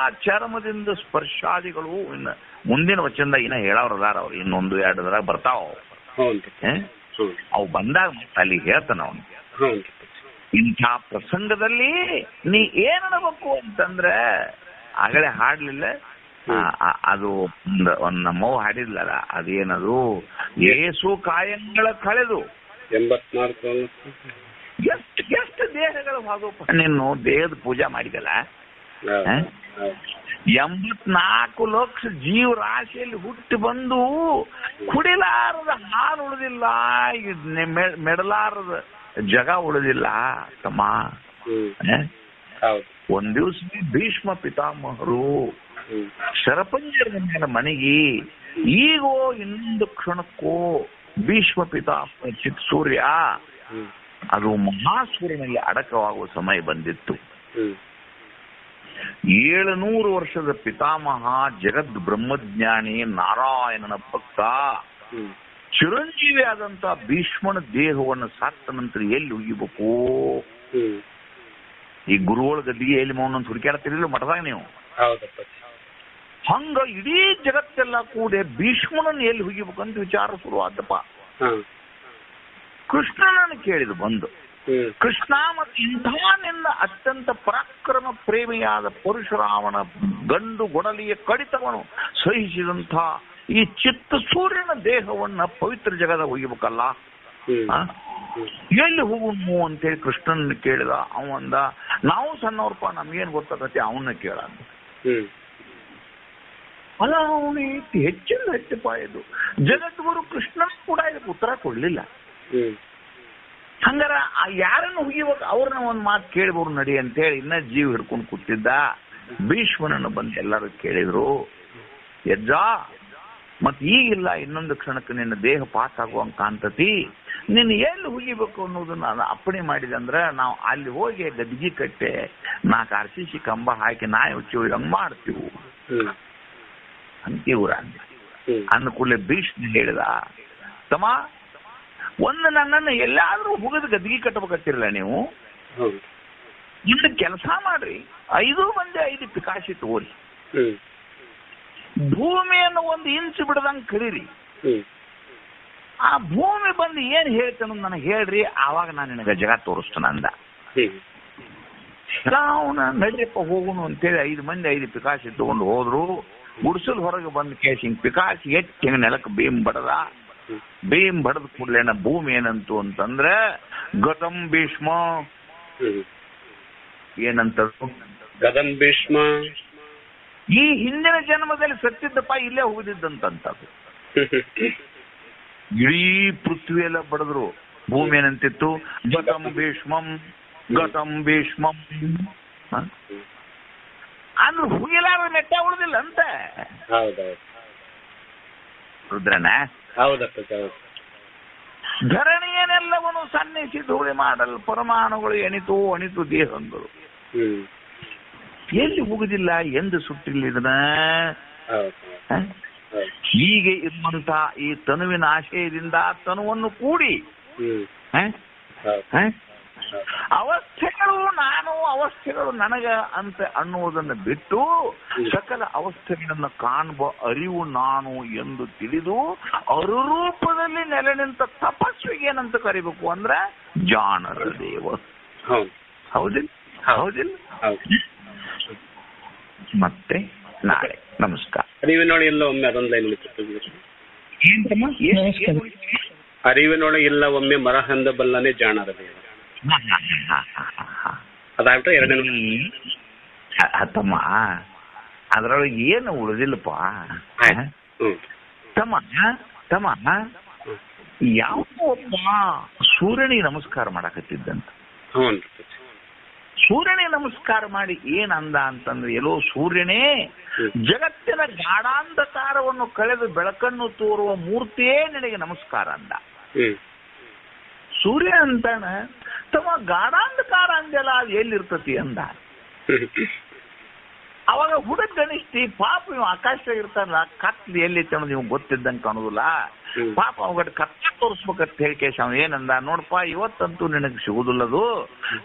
Speaker 4: ಚರ್ಮದಿಂದ ಸ್ಪರ್ಶಾದಿಗಳು. ಇನ್ನ ಮುಂದಿನ ವಚನದ ಇನ್ನ ಹೇಳವ್ರದಾರ ಅವ್ರು, ಇನ್ನೊಂದು ಎರಡು ದರ ಬರ್ತಾವ. ಅವು ಬಂದಾಗ ಅಲ್ಲಿ ಹೇಳ್ತಾನ ಅವನು. ಇಂಥ ಪ್ರಸಂಗದಲ್ಲಿ ನೀ ಏನಬೇಕು ಅಂತಂದ್ರೆ, ಆಗಲೇ ಹಾಡ್ಲಿಲ್ಲ ಅದು, ಒಂದು ನಮ್ಮವ್ ಹಾಡಿದ್ಲಲ್ಲ, ಅದೇನದು, ಏಸು ಕಾಯಂಗಳ ಕಳೆದು
Speaker 3: 84
Speaker 4: ಎಷ್ಟು ದೇಹಗಳು ಹೋಗೋಪ. ನೀನು ದೇಹದ ಪೂಜಾ ಮಾಡಿದಲ್ಲ, 84 ಲಕ್ಷ ಜೀವರಾಶಿಯಲ್ಲಿ ಹುಟ್ಟಿ ಬಂದು ಕುಡಿಲಾರದ ಹಾಲು ಉಳಿದಿಲ್ಲ, ಮೆಡಲಾರದ ಜಗ ಉಳಿದಿಲ್ಲ ತಮ್ಮ. ಒಂದ್ ದಿವ್ಸ ಭೀಷ್ಮ ಪಿತಾಮಹರು ಶರಪಂಜರದ ಮೇಲೆ ಮನೆಗಿ, ಈಗೋ ಇನ್ನೊಂದು ಕ್ಷಣಕ್ಕೋ ಭೀಷ್ಮ ಪಿತಾಮಹ ಚಿತ್ ಸೂರ್ಯ ಅದು ಮಹಾಸೂರ್ಯನಲ್ಲಿ ಅಡಕವಾಗುವ ಸಮಯ ಬಂದಿತ್ತು. 700 ವರ್ಷದ ಪಿತಾಮಹ, ಜಗದ್ ಬ್ರಹ್ಮಜ್ಞಾನಿ, ನಾರಾಯಣನ ಭಕ್ತ, ಚಿರಂಜೀವಿ ಆದಂತ ಭೀಷ್ಮನ ದೇಹವನ್ನು ಸಾತ್ತ ನಂತರ ಎಲ್ಲಿ ಉಗಿಬೇಕು? ಈ ಗುರುಗಳ ಗದ್ದಿಗೆ ಎಲ್ಲಿ ಮೌನ ಹುಡುಕ್ಯಾಡ್ತಿರ್ಲಿಲ್ಲ ಮಠದಾಗ ನೀವು. ಹಂಗ ಇಡೀ ಜಗತ್ತೆಲ್ಲ ಕೂಡಿ ಭೀಷ್ಮನನ್ನು ಎಲ್ಲಿ ಹುಗಿಬೇಕಂತ ವಿಚಾರ ಶುರುವಾದಪ್ಪ. ಕೃಷ್ಣನನ್ನು ಕೇಳಿದು ಬಂದು, ಕೃಷ್ಣ ಮತ್ತು ಇಂಥ ನಿನ್ನ ಅತ್ಯಂತ ಪರಾಕ್ರಮ ಪ್ರೇಮಿಯಾದ ಪರಶುರಾಮನ ಗಂಡು ಗೊಡಲಿಯ ಕಡಿತವನ್ನು ಸಹಿಸಿದಂಥ ಈ ಚಿತ್ತ ಸೂರ್ಯನ ದೇಹವನ್ನ ಪವಿತ್ರ ಜಗದ ಒಯ್ಯಬೇಕಲ್ಲ, ಎಲ್ಲಿ ಹೋಗುನು ಅಂತೇಳಿ ಕೃಷ್ಣನ ಕೇಳಿದ. ಅವಂದ, ನಾವು ಸಣ್ಣವ್ರಪ್ಪ, ನಮ್ಗೇನ್ ಗೊತ್ತಾಗತ್ತೆ, ಅವನ್ನ ಕೇಳ. ಅಲ್ಲ, ಅವನು ಹೆಚ್ಚಿನ ಹೆಚ್ಚಪ್ಪ ಇದು ಜಗದ್ಗುರು ಕೃಷ್ಣನ ಕೂಡ ಇದಕ್ಕೆ ಉತ್ತರ ಕೊಡ್ಲಿಲ್ಲ. ಹಂಗಾರ ಯಾರನ್ನು ಹುಗಿಬೇಕು ಅವ್ರನ್ನ ಒಂದ್ ಮಾತು ಕೇಳಿದ್ರು ನಡಿ ಅಂತೇಳಿ ಇನ್ನ ಜೀವ ಹಿಡ್ಕೊಂಡು ಕೂತಿದ್ದ. ಭೀಷ್ಮನನ್ನು ಬಂದು ಎಲ್ಲರೂ ಕೇಳಿದ್ರು, ಯಜ್ಜ ಮತ್ ಈಗಿಲ್ಲ, ಇನ್ನೊಂದು ಕ್ಷಣಕ್ಕೆ ನಿನ್ನ ದೇಹ ಪಾಸ್ ಆಗುವಂಗ ಕಾಣ್ತತಿ, ನಿನ್ನ ಎಲ್ಲಿ ಹುಗಿಬೇಕು ಅನ್ನೋದನ್ನ ನಾನು ಅಪ್ಪಣೆ ಮಾಡಿದೆ ಅಂದ್ರೆ ನಾವು ಅಲ್ಲಿ ಹೋಗಿ ಗದ್ಗಿ ಕಟ್ಟೆ 4 RCC ಕಂಬ ಹಾಕಿ ನಾಯಿ ಹುಚ್ಚಿ ಹಂಗ ಮಾಡ್ತೀವಿ ಅಂತೀವ್ರ ಅಂದ ಕೂಡಲೇ ಭೀಷ್ಮ ಹೇಳಿದ, ತಮ್ಮ ಒಂದು ನನ್ನನ್ನು ಎಲ್ಲಾದ್ರೂ ಹುಗಿದ ಗದ್ಗಿ ಕಟ್ಟಬೇಕತ್ತಿರಲ್ಲ ನೀವು, ಇನ್ನು ಕೆಲಸ ಮಾಡ್ರಿ, 5 ಮಂದಿ 5 ಪಿಕಾಶಿ ತಗೋರಿ, ಭೂಮಿಯನ್ನು 1 ಇಂಚ್ ಬಿಡದಂಗ್ ಕರೀರಿ, ಆ ಭೂಮಿ ಬಂದು ಏನ್ ಹೇಳ್ತಾನ ನನಗೆ ಹೇಳ್ರಿ, ಆವಾಗ ನಾನು ನಿನಗೆ ಜಗ ತೋರಿಸ್ತಾನ ಅಂದ. ಅವನ ನಡಿಯಪ್ಪ ಹೋಗುನು ಅಂತೇಳಿ 5 ಮಂದಿ 5 ಪಿಕಾಶಿ ತಗೊಂಡು ಹೋದ್ರು. ಗುಡಿಸಲ್ ಹೊರಗೆ ಬಂದ ಕೇಸ್ ಹಿಂಗ್ ಪಿಕಾಸಿ ಎತ್ತಿ ಹಿಂಗ ನೆಲಕ್ಕೆ ಭೀಮ್ ಬಡದ ಕೂಡ್ಲೇನ ಭೂಮಿ ಏನಂತು ಅಂತಂದ್ರೆ ಗತಂ ಭೀಷ್ಮ ಏನಂತ
Speaker 3: ಗದಂ ಭೀಷ್ಮ
Speaker 4: ಈ ಹಿಂದಿನ ಜನ್ಮದಲ್ಲಿ ಸತ್ತಿದ್ದಪ್ಪ ಇಲ್ಲೇ ಹೋಗಿದ್ದಂತಂತದ್ದು. ಇಡೀ ಪೃಥ್ವಿ ಎಲ್ಲ ಬಡದ್ರು. ಭೂಮಿ ಏನಂತಿತ್ತು ಗತಂ ಭೀಷ್ಮಂ ಅಂದ್ರೆ ಹುಗಿಲಾರ ನೆಟ್ಟ ಉಳಿದಿಲ್ಲ ಅಂತ. ರುದ್ರನ ಧರಣಿಯನ್ನೆಲ್ಲವನ್ನು ಸನ್ನಿಸಿ ಧೂಳಿ ಮಾಡಲು ಪರಮಾಣುಗಳು ಅಣಿತು ದೇಹಗಳು ಎಲ್ಲಿ ಹೋಗುದಿಲ್ಲ ಎಂದು ಸುಟ್ಟಿಲ್ಲ ಇದನ್ನ. ಹೀಗೆ ಇರುವಂತ ಈ ತನುವಿನ ಆಶಯದಿಂದ ತನುವನ್ನು ಕೂಡಿ ಅವಸ್ಥೆಗಳು ನಾನು ಅವಸ್ಥೆಗಳು ನನಗ ಅಂತ ಅನ್ನುವುದನ್ನು ಬಿಟ್ಟು ಸಕಲ ಅವಸ್ಥೆಗಳನ್ನು ಕಾಣುವ ಅರಿವು ನಾನು ಎಂದು ತಿಳಿದು ಅರುರೂಪದಲ್ಲಿ ನೆಲೆ ನಿಂತ ತಪಸ್ವಿಗೆ ಏನಂತ ಕರಿಬೇಕು ಅಂದ್ರೆ ಜಾಣರ ದೇವ. ಹೌದಿಲ್ಲ? ಮತ್ತೆ ನಾಳೆ ನಮಸ್ಕಾರ.
Speaker 3: ಅರಿವಿನೊಳಗೆ ಇಲ್ಲ ಒಮ್ಮೆ ಅದೊಂದು ಲೈನ್ ಅರಿವಿನೊಳಗೆ ಇಲ್ಲ ಒಮ್ಮೆ ಮರಹಂದ ಬಲ್ಲನೆ ಜಾಣರ ದೇವ. ಅದಾಗ್ಬಿಟ್ರೆ ಎರಡನೇ
Speaker 4: ತಮ್ಮ ಅದ್ರೊಳಗೆ ಏನು ಉಳಿದಿಲ್ಲಪ್ಪ. ತಮ್ಮ ಯಾವ ಒಬ್ಬ ಸೂರ್ಯನಿಗೆ ನಮಸ್ಕಾರ ಮಾಡಕತ್ತಿದ್ದಂತ. ಸೂರ್ಯನಿಗೆ ನಮಸ್ಕಾರ ಮಾಡಿ ಏನಂದ ಅಂತಂದ್ರೆ, ಎಲ್ಲೋ ಸೂರ್ಯನೇ, ಜಗತ್ತಿನ ಗಾಢಾಂಧಕಾರವನ್ನು ಕಳೆದು ಬೆಳಕನ್ನು ತೋರುವ ಮೂರ್ತಿಯೇ ನಿನಗೆ ನಮಸ್ಕಾರ ಅಂದ. ಸೂರ್ಯ ಅಂತಾನ ತಮ್ಮ ಗಾಢಾಂಧಕಾರ ಅಂದೆಲ್ಲ ಅದು ಎಲ್ಲಿರ್ತತಿ ಅಂದ. ಅವಾಗ ಹುಡುಗ ಗಣಿಸ್ತಿ ಪಾಪ ಇವ್ ಆಕಾಶ ಇರ್ತಾರಲ್ಲ, ಕತ್ಲಿ ಎಲ್ಲಿತ್ತು ಅನ್ನೋದು ಇವ್ ಗೊತ್ತಿದ್ದಂಗೆ ಕಾಣುದಿಲ್ಲ. ಪಾಪ ಅವಾಗ ಕತ್ತ ತೋರಿಸ್ಬೇಕಂತ ಹೇಳಿ ಕೇಶ ಅವ ಏನಂದ, ನೋಡಪ್ಪ ಇವತ್ತಂತೂ ನಿನಗೆ ಸಿಗುದಿಲ್ಲದು,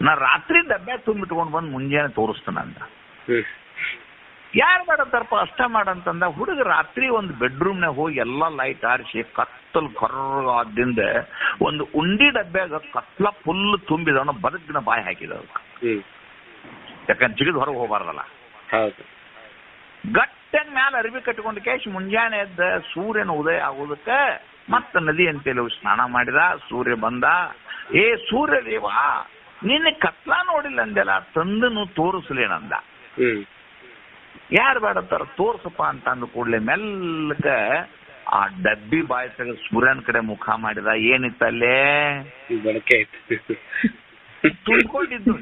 Speaker 4: ನಾ ರಾತ್ರಿ ಡಬ್ಬೆ ತುಂಬಿಟ್ಕೊಂಡ್ ಬಂದು ಮುಂಜಾನೆ ತೋರಿಸ್ತಾನಂದ. ಯಾರು ಮಾಡತ್ತಾರಪ್ಪ ಅಷ್ಟ ಮಾಡಂತಂದ. ಹುಡುಗ ರಾತ್ರಿ ಒಂದು ಬೆಡ್ರೂಮ್ನಾಗ ಹೋಗಿ ಎಲ್ಲಾ ಲೈಟ್ ಆರಿಸಿ ಕತ್ತಲ್ ಕರ್ರದಿಂದ ಒಂದು ಉಂಡಿ ಡಬ್ಬ್ಯಾಗ ಕತ್ಲ ಫುಲ್ ತುಂಬಿದವನ ಬದುಕಿನ ಬಾಯಿ ಹಾಕಿದವ. ಯಾಕಂದ್ರೆ ಜಿಗಿದ್ ಹೊರಗೆ ಹೋಗ್ಬಾರ್ದಲ್ಲ. ಗಟ್ಟೆನ ಮ್ಯಾಲ ಅರಿವಿ ಕಟ್ಕೊಂಡು ಕೇಶ್ ಮುಂಜಾನೆ ಎದ್ದ ಸೂರ್ಯನ ಉದಯ ಆಗೋದಕ್ಕ ಮತ್ತ ನದಿ ಅಂತೇಳಿ ಸ್ನಾನ ಮಾಡಿದ. ಸೂರ್ಯ ಬಂದ. ಏ ಸೂರ್ಯ ದೇವ, ನಿನ್ನೆ ಕತ್ಲ ನೋಡಿಲ್ಲ ಅಂದೆಲ್ಲ, ತಂದನು ತೋರಿಸ್ಲೇನಂದ. ಯಾರು ಬೇಡತ್ತಾರ ತೋರ್ಸಪ್ಪ ಅಂತ ಅಂದ ಕೂಡ್ಲೆ ಮೆಲ್ಲಕ ಆ ಡಬ್ಬಿ ಬಾಯಿ ತೆಗೆದು ಸೂರ್ಯನ ಕಡೆ ಮುಖ ಮಾಡಿದ. ಏನಿತ್ತಲ್ಲೇ
Speaker 3: ಬೆಳಕೆ
Speaker 4: ತುಂಬಿಕೊಂಡಿದ್ದು.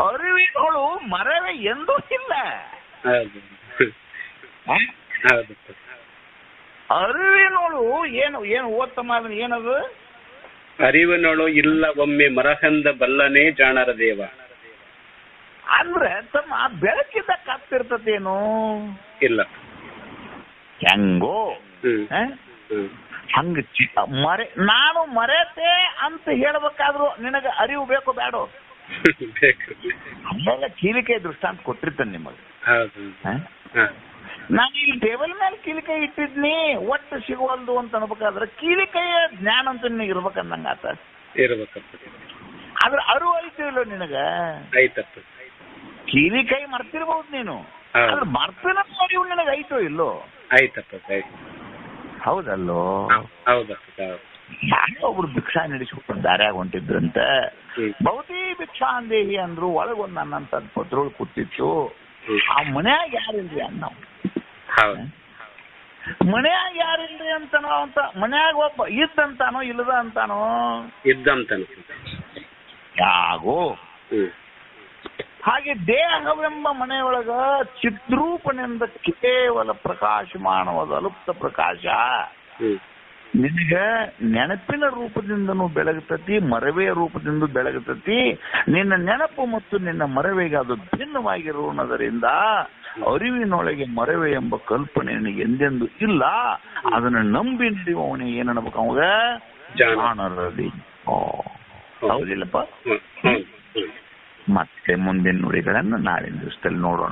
Speaker 4: ಅರಿವಿನೋಳು ಮರವೇ ಎಂದೂ ಇಲ್ಲ. ಅರಿವಿನೋಳು ಏನು ಓದ್ತಮ್ಮ ಅದನ್ನ ಏನದು?
Speaker 3: ಅರಿವಿನೋಳು ಇಲ್ಲ ಒಮ್ಮೆ ಮರಹಂದ ಬಲ್ಲನೆ ಜಾಣರ ದೇವ.
Speaker 4: ಅಂದ್ರೆ ತಮ್ಮ ಬೆಳಕಿದ್ದ ಕತ್ತಿರ್ತತೇನು?
Speaker 3: ಇಲ್ಲ.
Speaker 4: ಹೆಂಗೋ ಹಂಗ ನಾನು ಮರೆತೆ ಅಂತ ಹೇಳ್ಬೇಕಾದ್ರು ನಿನಗ ಅರಿವು ಬೇಕು ಬೇಡೋ? ಆಮೇಲೆ ಕೀಲಿಕೆ ದೃಷ್ಟಾಂತ ಕೊಟ್ಟಿರ್ತಾನೆ ನಿಮಗೆ. ನಾನು ಇಲ್ಲಿ ಟೇಬಲ್ ಮೇಲೆ ಕೀಲಿಕೈ ಇಟ್ಟಿದ್ನಿ, ಒಟ್ಟು ಸಿಗುವಲ್ದು ಅಂತ ಅನ್ಬೇಕಾದ್ರೆ ಕೀಲಿಕೈಯ ಜ್ಞಾನ ಅಂತ ನಿನಗೆ ಇರ್ಬೇಕಂದಂಗಾತ. ಆದ್ರೆ ಅರಿವು ಐತಿ ಇಲ್ಲೋ ನಿನಗ? ಕೀಲಿಕೈ ಮರ್ತಿರ್ಬಹುದು ನೀನು, ಆದ್ರೆ ಮರ್ತಿನ ಅರಿವು ನಿನಗ ಐತೋ ಇಲ್ಲೋ? ಹೌದಲ್ಲೋ? ಯಾರೋ ಒಬ್ರು ಭಿಕ್ಷಾ ನಡೆಸಿಕೊಂಡು ದಾರ್ಯಾಗ ಹೊಂಟಿದ್ರಂತ. ಬಹುತೇ ಭಿಕ್ಷಾ ಅಂದೇಹಿ ಅಂದ್ರು. ಒಳಗೊಂದು ನನ್ನಂತ ಪತ್ರೊಳಗೆ ಕೂತಿತ್ತು. ಆ ಮನ್ಯಾಗ ಯಾರಿಲ್ರಿ ಅನ್ನ, ಮನ್ಯಾಗ ಯಾರಿಲ್ರಿ ಅಂತಾನೋ ಅಂತ. ಮನ್ಯಾಗ ಒಬ್ಬ ಇದ್ದಂತಾನೋ ಇಲ್ಲದ ಅಂತಾನೋ?
Speaker 3: ಇದ್ದಂತಾನ.
Speaker 4: ಯಾಗೋ ಹಾಗೆ ದೇಹವೆಂಬ ಮನೆಯೊಳಗ ಚಿದ್ರೂಪನಿಂದ ಕೇವಲ ಪ್ರಕಾಶಮಾನವಾದ ಅಲುಪ್ತ ಪ್ರಕಾಶ ನಿನಗ ನೆನಪಿನ ರೂಪದಿಂದನೂ ಬೆಳಗುತ್ತತಿ, ಮರವೆಯ ರೂಪದಿಂದ ಬೆಳಗುತ್ತತಿ. ನಿನ್ನ ನೆನಪು ಮತ್ತು ನಿನ್ನ ಮರವೆಗೆ ಅದು ಭಿನ್ನವಾಗಿರುವುದರಿಂದ ಅರಿವಿನೊಳಗೆ ಮರವೆ ಎಂಬ ಕಲ್ಪನೆ ನಿನಗೆ ಎಂದೆಂದು ಇಲ್ಲ. ಅದನ್ನ ನಂಬಿ ನಡೆಯುವವನಿಗೆ ಏನನ್ನಬೇಕು? ಅವಾಗ ಜಾಣರದಿ. ಹೌದಿಲ್ಲಪ್ಪ? ಮತ್ತೆ ಮುಂದಿನ ನುಡಿಗಳನ್ನು ನಾಳಿನ ದಿವಸದಲ್ಲಿ ನೋಡೋಣ.